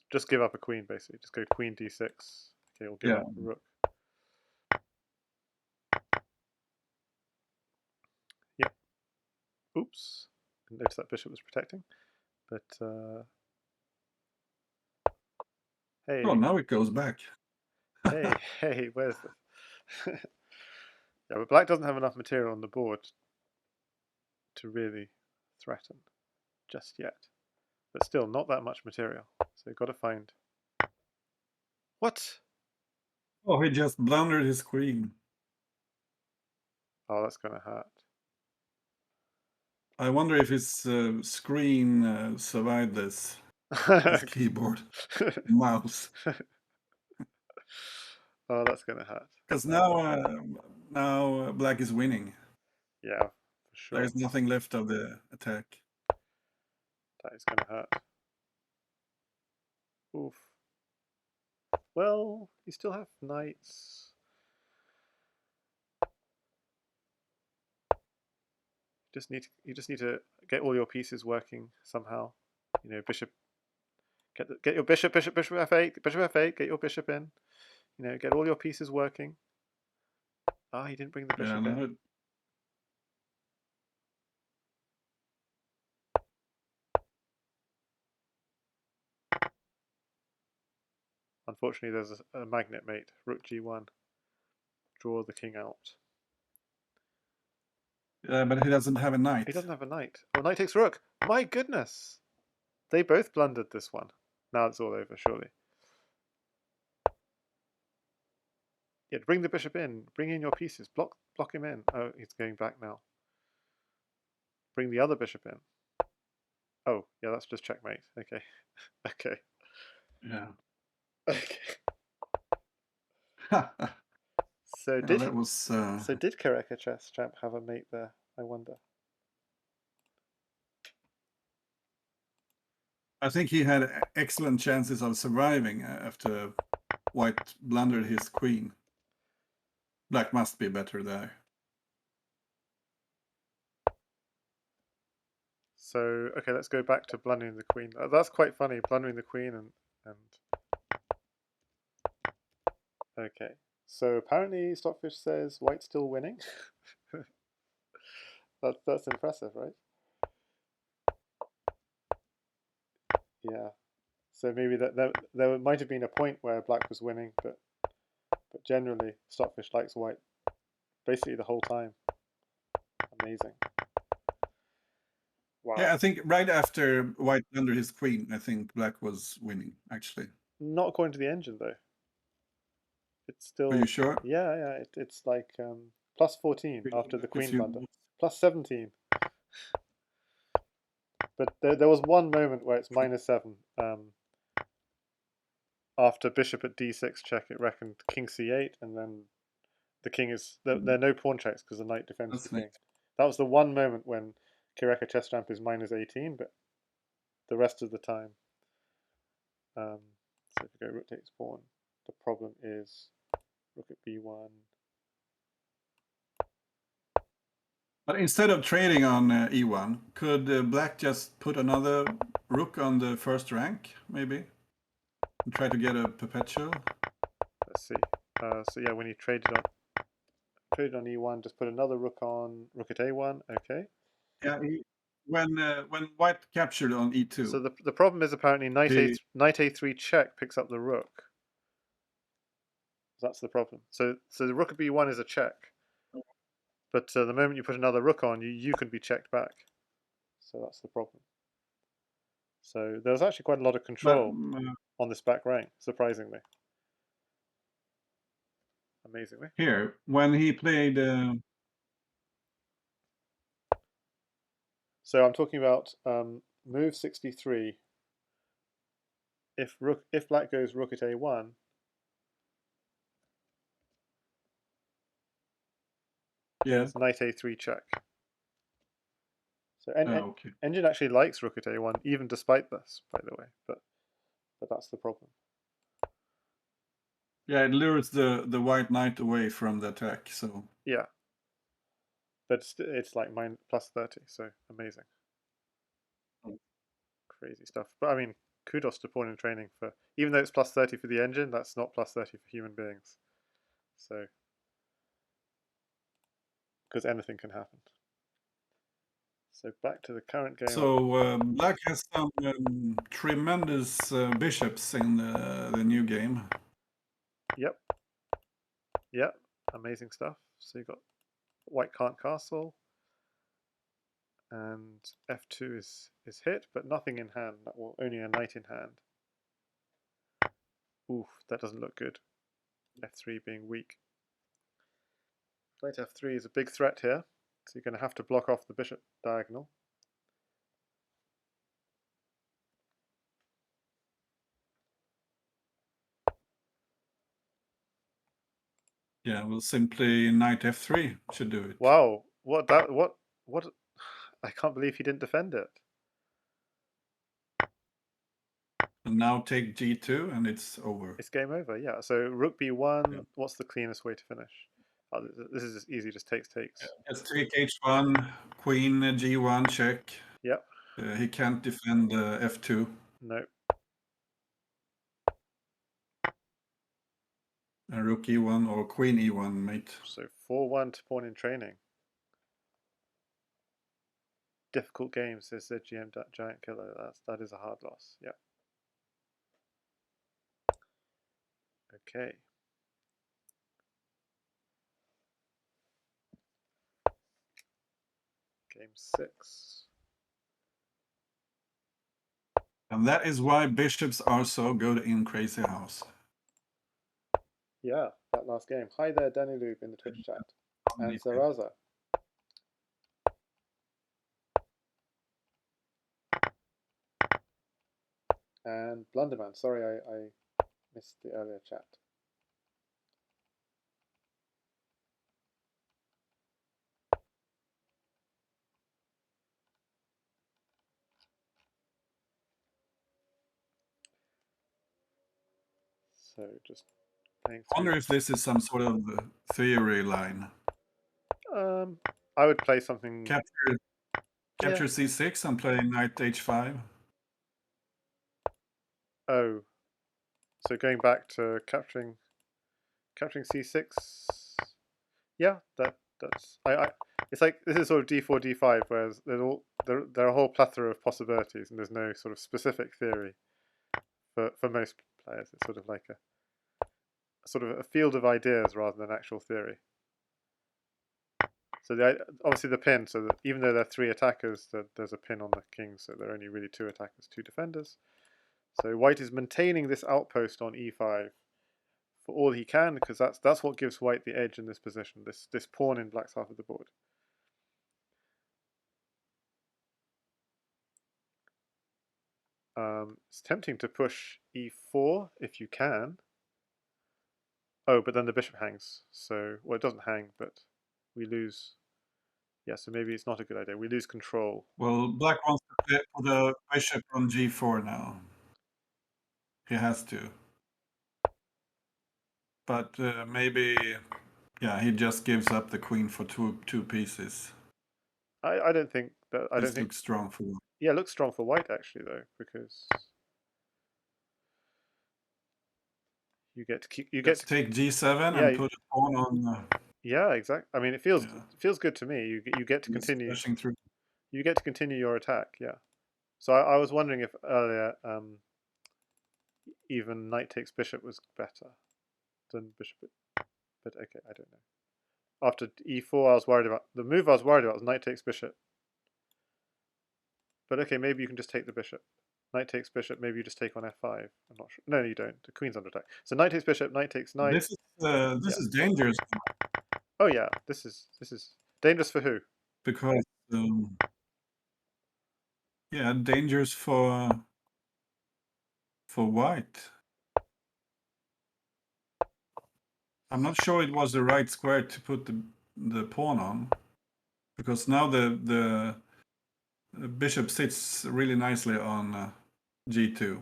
Just give up a queen, basically. Just go queen d6. Okay, we'll give up rook. Yep. Oops. Didn't notice that bishop was protecting. But, hey. Oh, now it goes back. hey, where's the... Yeah, but black doesn't have enough material on the board to really threaten just yet. But still, not that much material. So you've got to find... What? Oh, he just blundered his queen. Oh, that's going to hurt. I wonder if his screen survived this. His keyboard, mouse. Oh, that's going to hurt. Because now black is winning. Yeah, for sure. There's nothing left of the attack. That is going to hurt. Oof. Well, you still have knights. You just need to get all your pieces working somehow. You know, bishop. Get your bishop f8, bishop f8. Get your bishop in. You know, get all your pieces working. Ah, he didn't bring the bishop in. Unfortunately, there's a magnet mate. Rook g1. Draw the king out. Yeah, but he doesn't have a knight. He doesn't have a knight. Oh, knight takes rook. My goodness. They both blundered this one. Now it's all over, surely. Yeah, bring the bishop in. Bring in your pieces. Block him in. Oh, he's going back now. Bring the other bishop in. Oh, yeah, that's just checkmate. Okay. Okay. Yeah. Okay. So did Kirekachesschamp have a mate there? I wonder. I think he had excellent chances of surviving after white blundered his queen. Black must be better there. So, okay, let's go back to blundering the queen. That's quite funny, blundering the queen and... Okay, so apparently Stockfish says white's still winning. That's impressive, right? Yeah. So maybe there might have been a point where black was winning, but generally Stockfish likes white basically the whole time. Amazing. Wow. Yeah, I think right after white blundered his queen, I think black was winning, actually. Not according to the engine, though. It's still... Are you sure? Yeah. It's like plus 14 after the queen blunder. Plus 17. But there was one moment where it's minus 7. After bishop at d6 check, it reckoned king c8, and then the king is... There are no pawn checks because the knight defends the king. That was the one moment when Kirekachesschamp is minus 18, but the rest of the time... so if you go rook takes pawn, the problem is rook at b1. But instead of trading on e1, could black just put another rook on the first rank, maybe? And try to get a perpetual? Let's see. So yeah, when he traded on e1, just put another rook on rook at a1. Okay. Yeah, when white captured on e2. So the problem is apparently knight a3 check picks up the rook. That's the problem. So the rook at b1 is a check, but the moment you put another rook on, you can be checked back. So that's the problem. So there was actually quite a lot of control on this back rank, surprisingly. Amazingly. Here, when he played... So I'm talking about move 63. If black goes rook at a1, it's knight a3 check. So engine actually likes rook at a1, even despite this, by the way. But that's the problem. Yeah, it lures the white knight away from the attack. So yeah, but it's like plus 30. So amazing, crazy stuff. But I mean, kudos to PawnInTraining for, even though it's plus 30 for the engine, that's not plus 30 for human beings. So because anything can happen. So back to the current game. So black has some tremendous bishops in the new game. Yep. Amazing stuff. So you've got white can't castle, and f2 is hit, but nothing in hand. Well, only a knight in hand. Oof, that doesn't look good. f3 being weak. Knight f3 is a big threat here, so you're going to have to block off the bishop diagonal. Yeah, well, simply knight f3 should do it. Wow, what? I can't believe he didn't defend it. And now take g2 and it's over. It's game over, yeah. So rook b1, yeah. What's the cleanest way to finish? Oh, this is just easy, just takes. Yeah, just take h1, queen g1 check. Yep. He can't defend f2. No. Rook e1 or queen e1 mate. So 4-1 to PawnInTraining. Difficult game, says the GM Giant Killer. That is a hard loss. Yeah. Okay. Game 6. And that is why bishops are so good in Crazyhouse. Yeah, that last game. Hi there, Danny Lube in the Twitch chat. And Zaraza. And Blunderman. Sorry, I missed the earlier chat. So just playing I wonder through. if this is some sort of theory line. I would play something. Capture Yeah. c6 and play knight h5. Oh, so going back to capturing c6. Yeah, that's it's like this is sort of d4 d5, whereas there are a whole plethora of possibilities, and there's no sort of specific theory for most players. It's sort of like a field of ideas rather than actual theory. So obviously the pin, so that even though there are 3 attackers, there's a pin on the king, so there are only really 2 attackers, 2 defenders. So white is maintaining this outpost on e5 for all he can, because that's what gives white the edge in this position, this pawn in black's half of the board. It's tempting to push e4 if you can. Oh, but then the bishop hangs. So, well, it doesn't hang, but we lose. Yeah, so maybe it's not a good idea. We lose control. Well, black wants to put the bishop on g4 now. He has to. But maybe, yeah, he just gives up the queen for two pieces. I don't think that. I don't This think. looks strong for you. Yeah, it looks strong for white actually, though, because you get to keep. You get Let's to. take g7 Yeah, and put a pawn on. yeah, exactly. I mean, it feels good to me. You get to He's continue. pushing through. You get to continue your attack. Yeah. So I was wondering if earlier even knight takes bishop was better than bishop, but okay, I don't know. After e4, I was worried about the move. I was worried about was knight takes bishop. But okay, maybe you can just take the bishop. Knight takes bishop. Maybe you just take on f5. I'm not sure. No, you don't. The queen's under attack. So knight takes bishop. Knight takes knight. This is dangerous Oh yeah, this is dangerous for who? because yeah, dangerous for white. I'm not sure it was the right square to put the pawn on, because now the bishop sits really nicely on g2.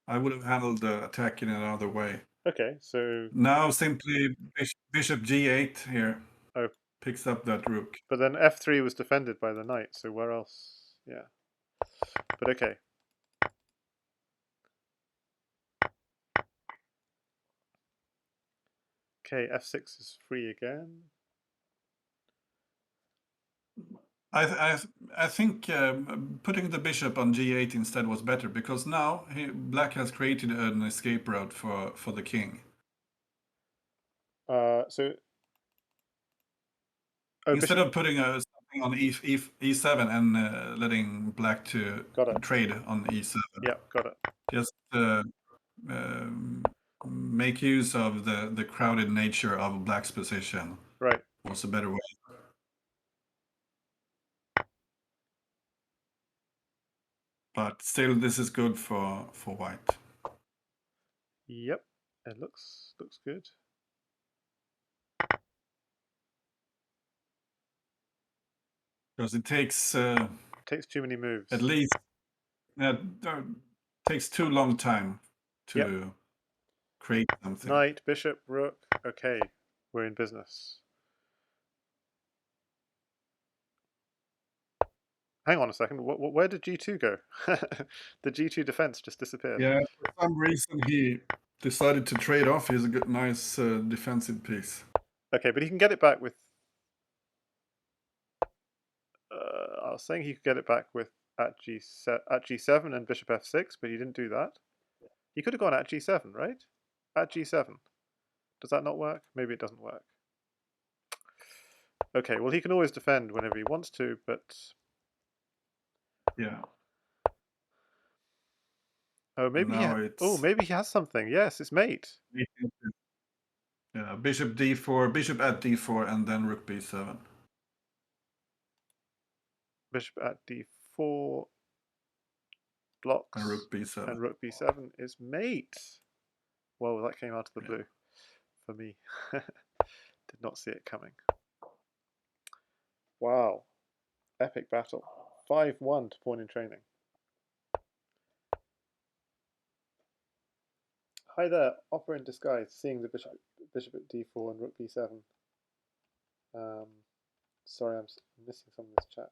I would have handled the attack in another way. Okay, so Now simply bishop g8 here oh, picks up that rook. but then f3 was defended by the knight. So where else? Yeah, but okay. Okay, f6 is free again. I think putting the bishop on g8 instead was better, because now black has created an escape route for the king. So oh, Instead bishop. of putting something on e7 and letting black to Got it. trade on e7, Yeah, got it. just make use of the crowded nature of black's position. Right. Was a better way. But still, this is good for white. Yep. It looks good. Because it takes Takes too many moves. at least takes too long time to create something. Knight, bishop, rook. Okay, we're in business. Hang on a second. Where did g2 go? The g2 defense just disappeared. Yeah, for some reason he decided to trade off his nice defensive piece. Okay, but he can get it back with. I was saying he could get it back with at g7 and bishop f6, but he didn't do that. He could have gone at g7, right? At g7. Does that not work? Maybe it doesn't work. Okay, well he can always defend whenever he wants to, but Yeah. oh maybe maybe he has something. Yes, it's mate. Yeah, bishop d4, bishop at d4, and then rook b7. Bishop at d4 blocks, And rook b7. and rook b7 is mate. Well, that came out of the blue for me. Did not see it coming. Wow, epic battle. 5-1 to pawn in training. Hi there, Opera in disguise, seeing the bishop at d4 and rook b7. Sorry, I'm missing some of this chat.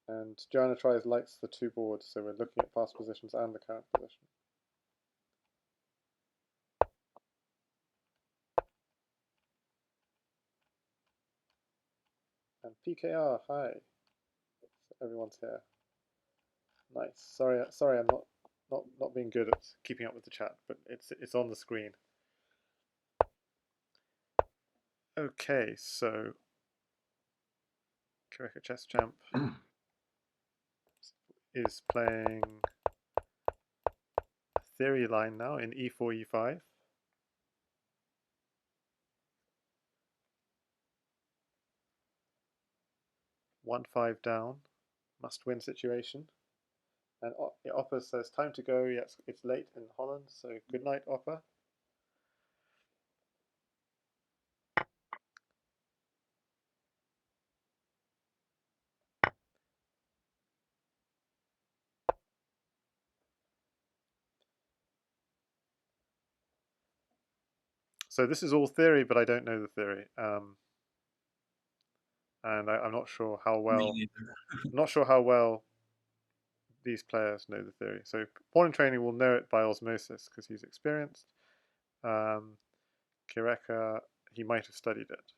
And JoannaTries likes the two boards, so we're looking at past positions and the current position. And PKR, hi. Everyone's here. Nice. Sorry, I'm not being good at keeping up with the chat, but it's on the screen. Okay, so Kirekachesschamp is playing a theory line now in e4, e5. One five down, must win situation. And Oppa says time to go. Yes, it's late in Holland, so good night, Oppa. So this is all theory, but I don't know the theory, and I'm not sure how well. Not sure how well these players know the theory. So PawnInTraining will know it by osmosis because he's experienced. Kireka, he might have studied it.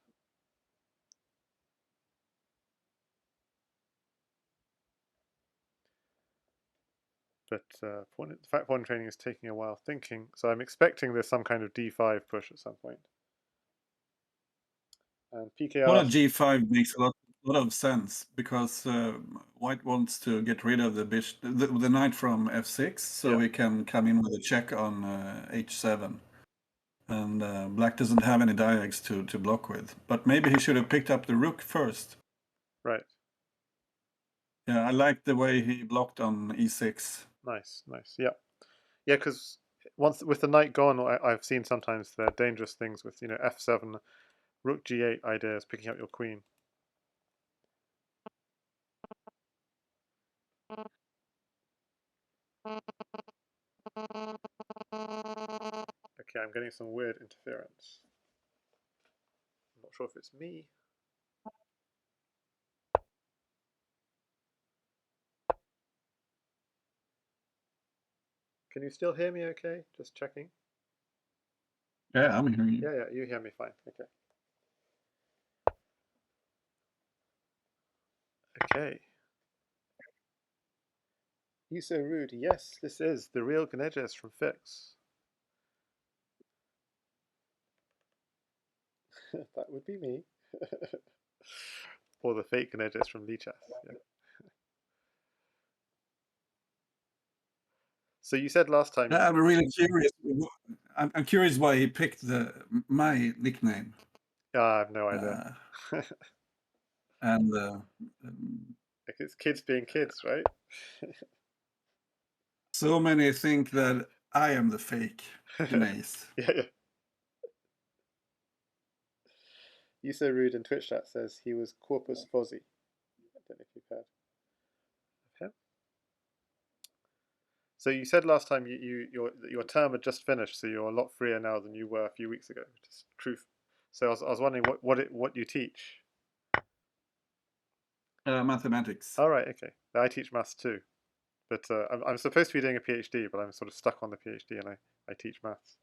But the fact PawnInTraining is taking a while thinking, so I'm expecting there's some kind of d5 push at some point. And PKR. Well, g5 makes a lot of sense because White wants to get rid of the knight from f6, so he can come in with a check on h7. And Black doesn't have any diags to block with. But maybe he should have picked up the rook first. Right. Yeah, I like the way he blocked on e6. Nice, nice. Yeah. Yeah, because once with the knight gone, I've seen sometimes there are dangerous things with, f7, rook g8 ideas, picking up your queen. Okay, I'm getting some weird interference. I'm not sure if it's me. Can you still hear me okay? Just checking. Yeah, I'm hearing you. Yeah, you hear me fine. Okay. Okay. You so rude. Yes, this is the real gnejs from Fix. That would be me. Or the fake gnejs from Lichas. Yeah. So you said last time. I'm really curious. I'm curious why he picked my nickname. I have no idea. And it's kids being kids, right? so many think that I am the fake gnejs. Yeah. You so rude in Twitch chat says he was Corpus Fozzy. I don't know if you've heard of him. So you said last time your term had just finished, so you're a lot freer now than you were a few weeks ago, which is truth. So I was wondering what you teach. Mathematics. All right, okay. I teach maths too, but I'm supposed to be doing a PhD, but I'm sort of stuck on the PhD, and I teach maths.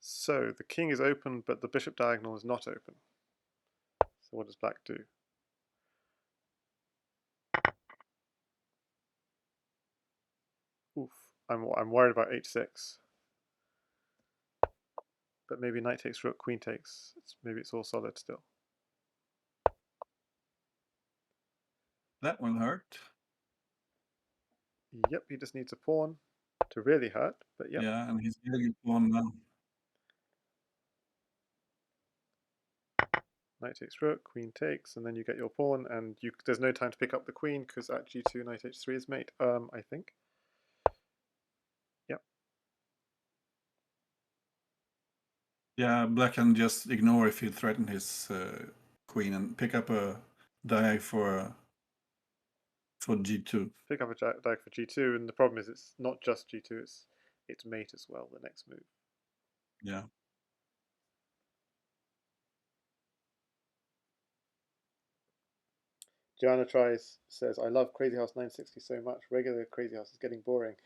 So the king is open, but the bishop diagonal is not open. So what does black do? Oof, I'm worried about h6. But maybe knight takes rook, queen takes. Maybe it's all solid still. That will hurt. Yep, he just needs a pawn to really hurt, but yep. Yeah, and he's getting a pawn now. Knight takes rook, queen takes, and then you get your pawn, and there's no time to pick up the queen because at g2 knight h3 is mate. I think. Yep. Yeah, black can just ignore if he threatened his queen and pick up a diag for g2. Pick up a diag for g2, and the problem is it's not just g2, it's mate as well, the next move. Yeah. JoannaTries says, I love Crazyhouse 960 so much. Regular Crazyhouse is getting boring.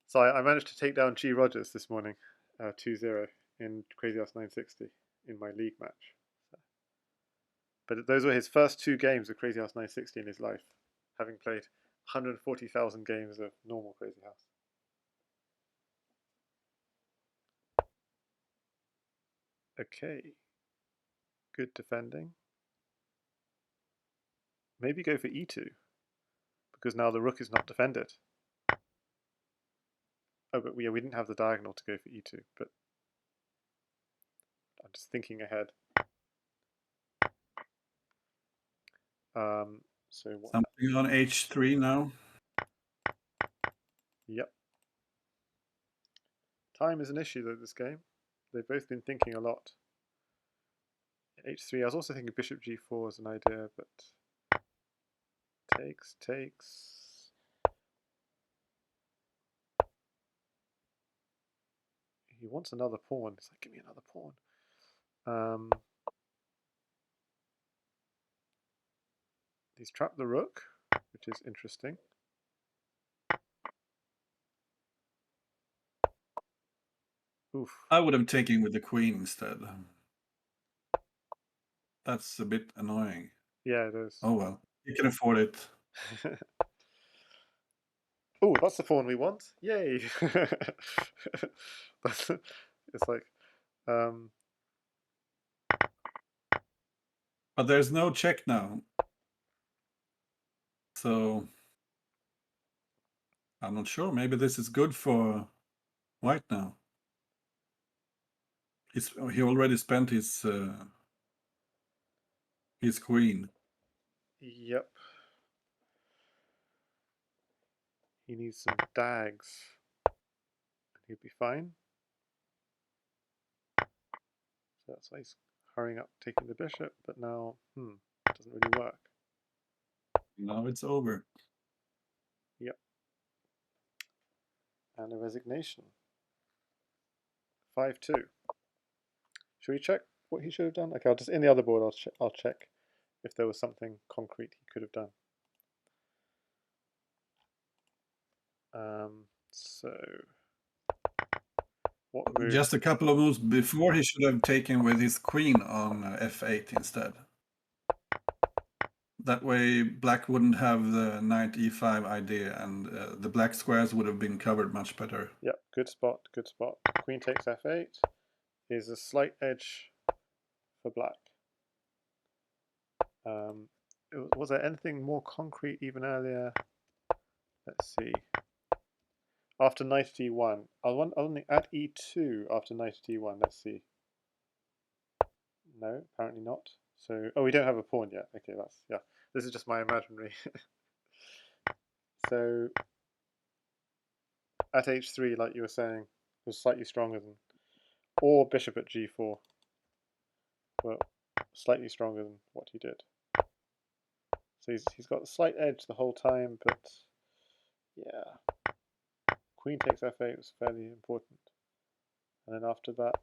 So I managed to take down G. Rogers this morning, 2-0 in Crazyhouse 960 in my league match. So. But those were his first 2 games of Crazyhouse 960 in his life, having played 140,000 games of normal Crazyhouse. Okay. Good defending. Maybe go for e2, because now the rook is not defended. Oh, but we didn't have the diagonal to go for e2, but I'm just thinking ahead. So what? Something on h3 now. Yep. Time is an issue though this game. They've both been thinking a lot. h3. I was also thinking bishop g4 as an idea, but takes. He wants another pawn. It's like, give me another pawn. He's trapped the rook, which is interesting. Oof. I would have taken with the queen instead. That's a bit annoying. Yeah, it is. Oh well, you can afford it. Oh, that's the pawn we want. Yay! It's like, but there's no check now, so I'm not sure. Maybe this is good for white now. He already spent his queen. Yep. He needs some dags. And he'll be fine. So that's why he's hurrying up, taking the bishop, but now, it doesn't really work. Now it's over. Yep. And a resignation. 5-2. Should we check what he should have done? Okay, I'll just, in the other board, I'll check if there was something concrete he could have done. So, what move? Just a couple of moves before, he should have taken with his queen on f8 instead. That way black wouldn't have the knight e5 idea, and the black squares would have been covered much better. Yep, good spot, good spot. Queen takes f8 is a slight edge for black. Was there anything more concrete even earlier? Let's see. After knight d1, I'll only add e2 after knight d1. Let's see. No, apparently not. So, oh, we don't have a pawn yet. Okay, yeah. This is just my imaginary. So, at h3, like you were saying, was slightly stronger than, or bishop at g4. Well, slightly stronger than what he did. So he's got a slight edge the whole time, but yeah. Queen takes f8 was fairly important. And then after that,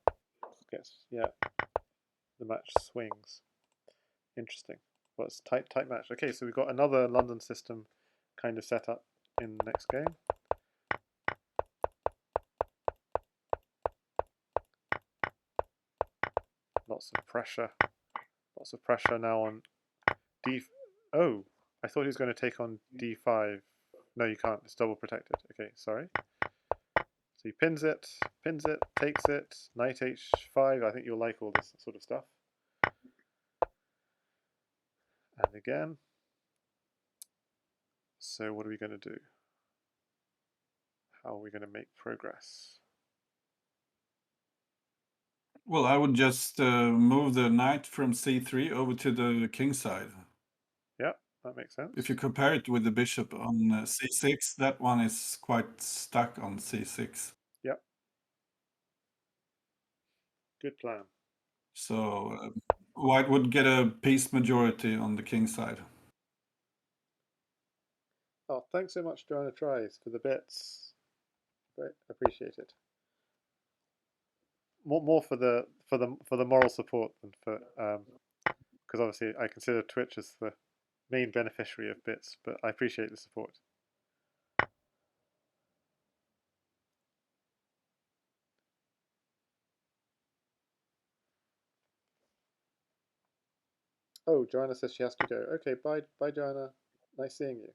the match swings. Interesting. Well, it's tight match. Okay, so we've got another London system kind of set up in the next game. Lots of pressure. Lots of pressure now on d. Oh, I thought he was going to take on d5. No, you can't. It's double protected. Okay, sorry. So he pins it, takes it, knight h5. I think you'll like all this sort of stuff. And again. So what are we going to do? How are we going to make progress? Well, I would just move the knight from c3 over to the king side. Yeah, That makes sense. If you compare it with the bishop on c6, that one is quite stuck on c6. Yep. Good plan. So white would get a piece majority on the king side. Oh, thanks so much, JoannaTries, for the bits. Great, appreciate it. More for the moral support than for because obviously I consider Twitch as the main beneficiary of bits, but I appreciate the support. Oh, Joanna says she has to go. Okay, bye, Joanna. Nice seeing you.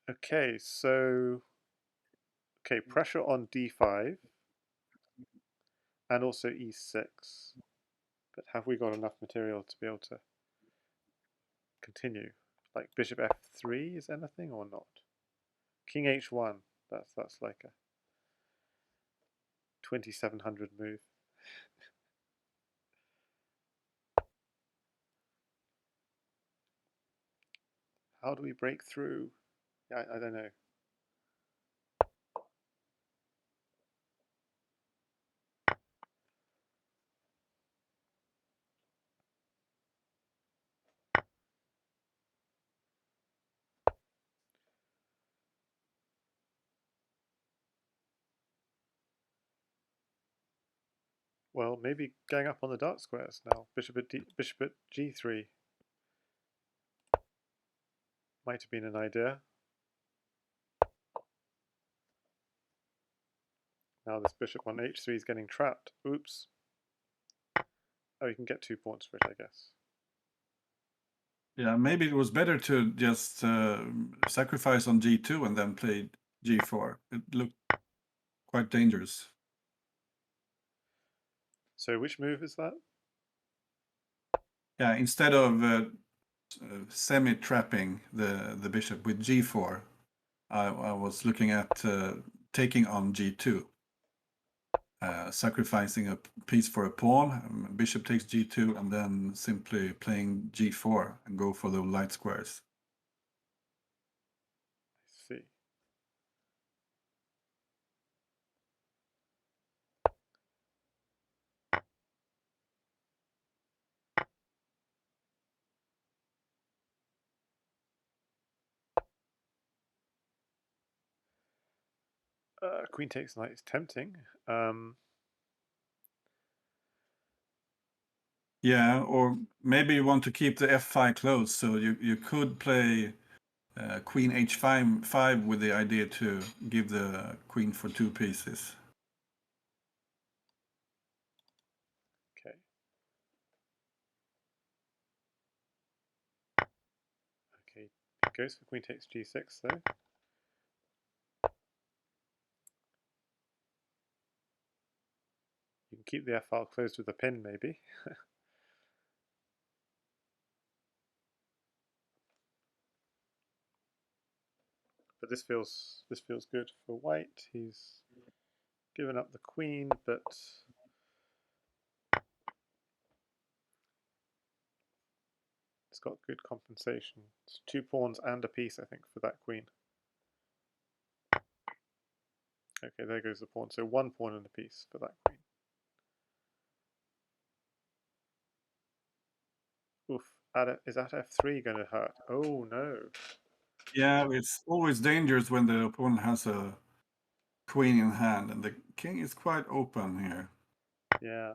Okay, so pressure on d5 and also e6. But have we got enough material to be able to continue? Like bishop f3 is anything or not? King h1. That's like a 2700 move. How do we break through? Yeah, I don't know. Well, maybe going up on the dark squares now. Bishop at g3 might have been an idea. Now this bishop on h3 is getting trapped. Oops. Oh, you can get 2 pawns for it, I guess. Yeah, maybe it was better to just sacrifice on g2 and then play g4. It looked quite dangerous. So which move is that? Yeah, instead of semi-trapping the bishop with g4, I was looking at taking on g2. Sacrificing a piece for a pawn, bishop takes g2, and then simply playing g4 and go for the light squares. I see. Queen takes knight is tempting. Yeah, or maybe you want to keep the f5 closed, so you could play queen h5 with the idea to give the queen for 2 pieces. Okay. Okay, goes for queen takes g6 though. You can keep the f-file closed with a pin maybe. But this feels good for white. He's given up the queen, but it's got good compensation. It's 2 pawns and a piece, I think, for that queen. Okay, there goes the pawn. So 1 pawn and a piece for that queen. Oof. Is that f3 going to hurt? Oh no. Yeah, it's always dangerous when the opponent has a queen in hand, and the king is quite open here. Yeah.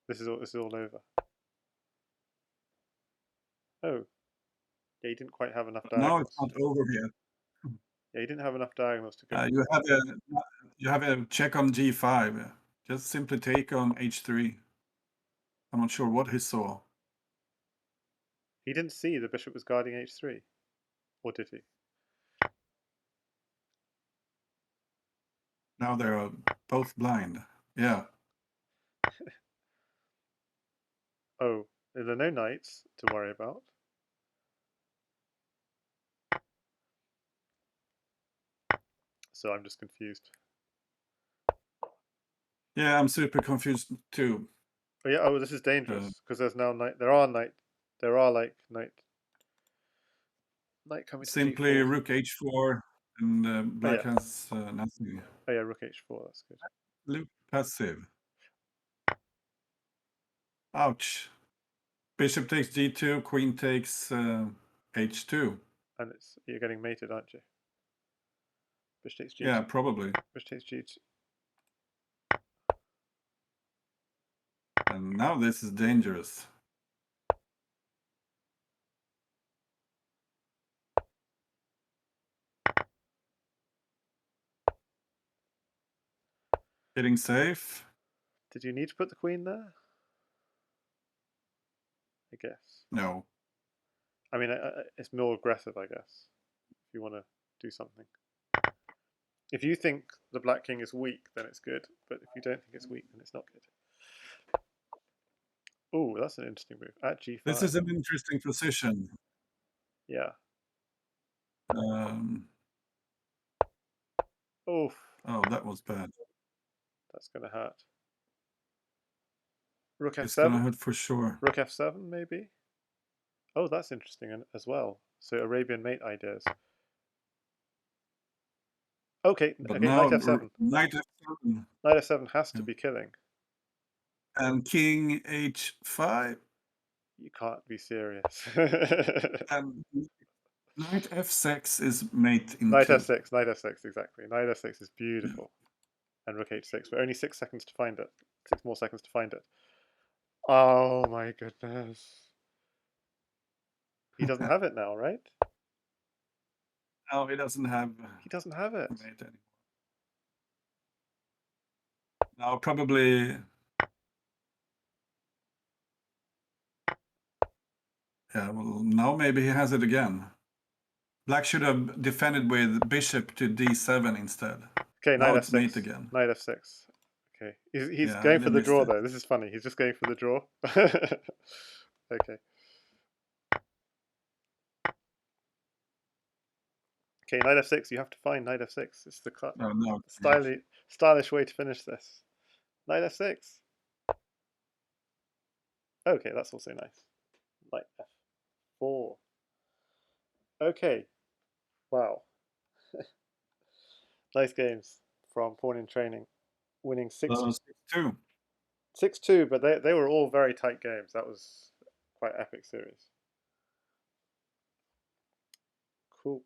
This is all over. Oh. Yeah, he didn't quite have enough Now it's diagonals. not over yet. Yeah, he didn't have enough diagonals to go. You have a check on g5. Just simply take on h3. I'm not sure what he saw. He didn't see the bishop was guarding h3. Or did he? Now they're both blind. Yeah. Oh, there are no knights to worry about. So I'm just confused. Yeah, I'm super confused too. Oh yeah. Oh, this is dangerous because there's now knight. There are like knight coming to Simply g4. rook h4, and Oh black yeah. has nothing. Oh yeah. Rook h4. That's good. Look passive. Ouch. Bishop takes g2, queen takes h2. And you're getting mated, aren't you? Bishop takes g2. Yeah, probably. Bishop takes g2. And now this is dangerous. Getting safe. Did you need to put the queen there? I guess. No. I mean, it's more aggressive, I guess, if you want to do something. If you think the black king is weak, then it's good. But if you don't think it's weak, then it's not good. Oh, that's an interesting move. At g5. This is an interesting position. Yeah. Oh, that was bad. That's going to hurt. Rook f7. It's going to hurt for sure. Rook f7, maybe? Oh, that's interesting as well. So Arabian mate ideas. Okay, But okay, now knight f7. knight f7. Knight f7 has to be killing. And king h5. You can't be serious. And knight f6 is mate in Knight two. f6, knight f6, exactly. Knight f6 is beautiful. Yeah. And rook h6, but only 6 seconds to find it. 6 more seconds to find it. Oh my goodness. He doesn't have it now, right? No, he doesn't have. He doesn't have it. Mate anymore. Now probably. Yeah, well, now maybe he has it again. Black should have defended with bishop to d7 instead. Okay, now knight it's f6. mate again. Knight f6. Okay, he's Yeah, going they for the missed draw it. though. This is funny. He's just going for the draw. Okay. Okay, knight f6. You have to find knight f6. It's the No, stylish way to finish this. Knight f6. Okay, that's also nice. Knight f4. Okay. Wow. Nice games from Pawn in Training, winning 6-2. 6-2, but they were all very tight games. That was quite epic series. Cool.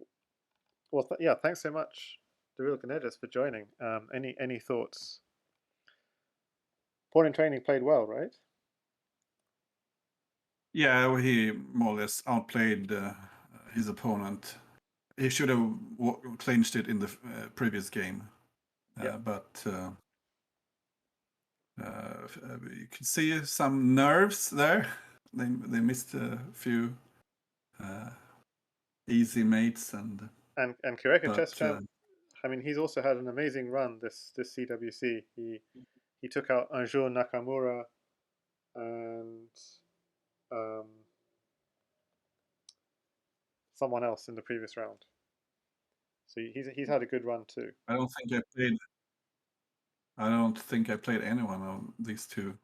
Well, yeah, thanks so much, the real gnejs, for joining. Any thoughts? Pawn in Training played well, right? Yeah, well, he more or less outplayed his opponent. He should have clinched it in the previous game, Yeah. but you could see some nerves there. They missed a few easy mates and Kirekachesschamp. I mean, he's also had an amazing run this CWC. He took out Anjou Nakamura and someone else in the previous round. So he's had a good run too. I don't think I played anyone of these two.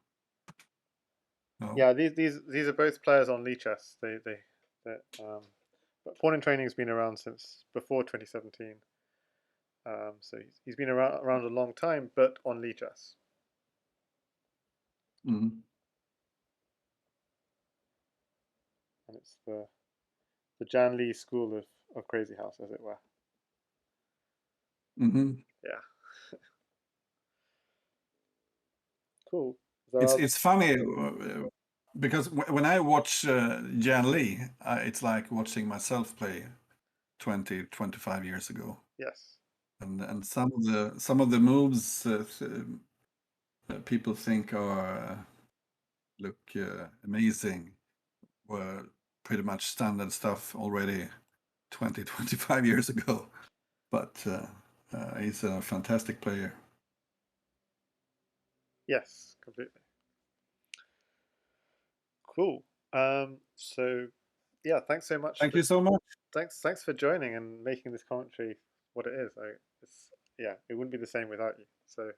No. Yeah, these are both players on Lichess. But Pawn in Training has been around since before 2017. So he's been around a long time, but on Lichess. Mm-hmm. And it's the Jan Lee school of Crazyhouse, as it were. Mm-hmm. Yeah. Cool. It's funny because when I watch Jan Lee, it's like watching myself play 25 years ago. Yes. And some of the moves people think are look amazing were pretty much standard stuff already 25 years ago. But he's a fantastic player. Yes, completely. Cool. So yeah, thanks so much. Thank you so much. Thanks for joining and making this commentary what it is. It wouldn't be the same without you. So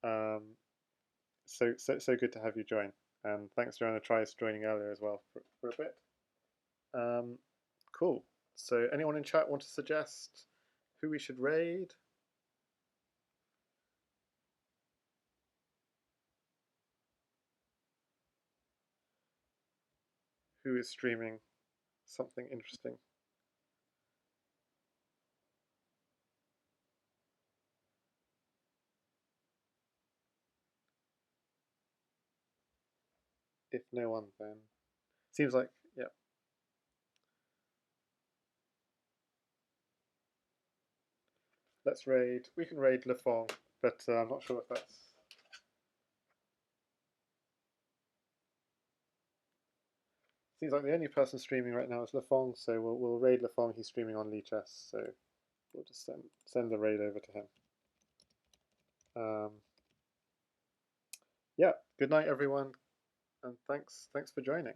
So good to have you join, and thanks JoannaTries for joining earlier as well for a bit. Cool. So anyone in chat want to suggest who we should raid? Who is streaming something interesting? If no one, then seems like, yeah. Let's raid. We can raid Lefong, but I'm not sure if that's. Seems like the only person streaming right now is Lefong, so we'll raid Lefong. He's streaming on Lichess, so we'll just send the raid over to him. Yeah. Good night, everyone, and thanks for joining.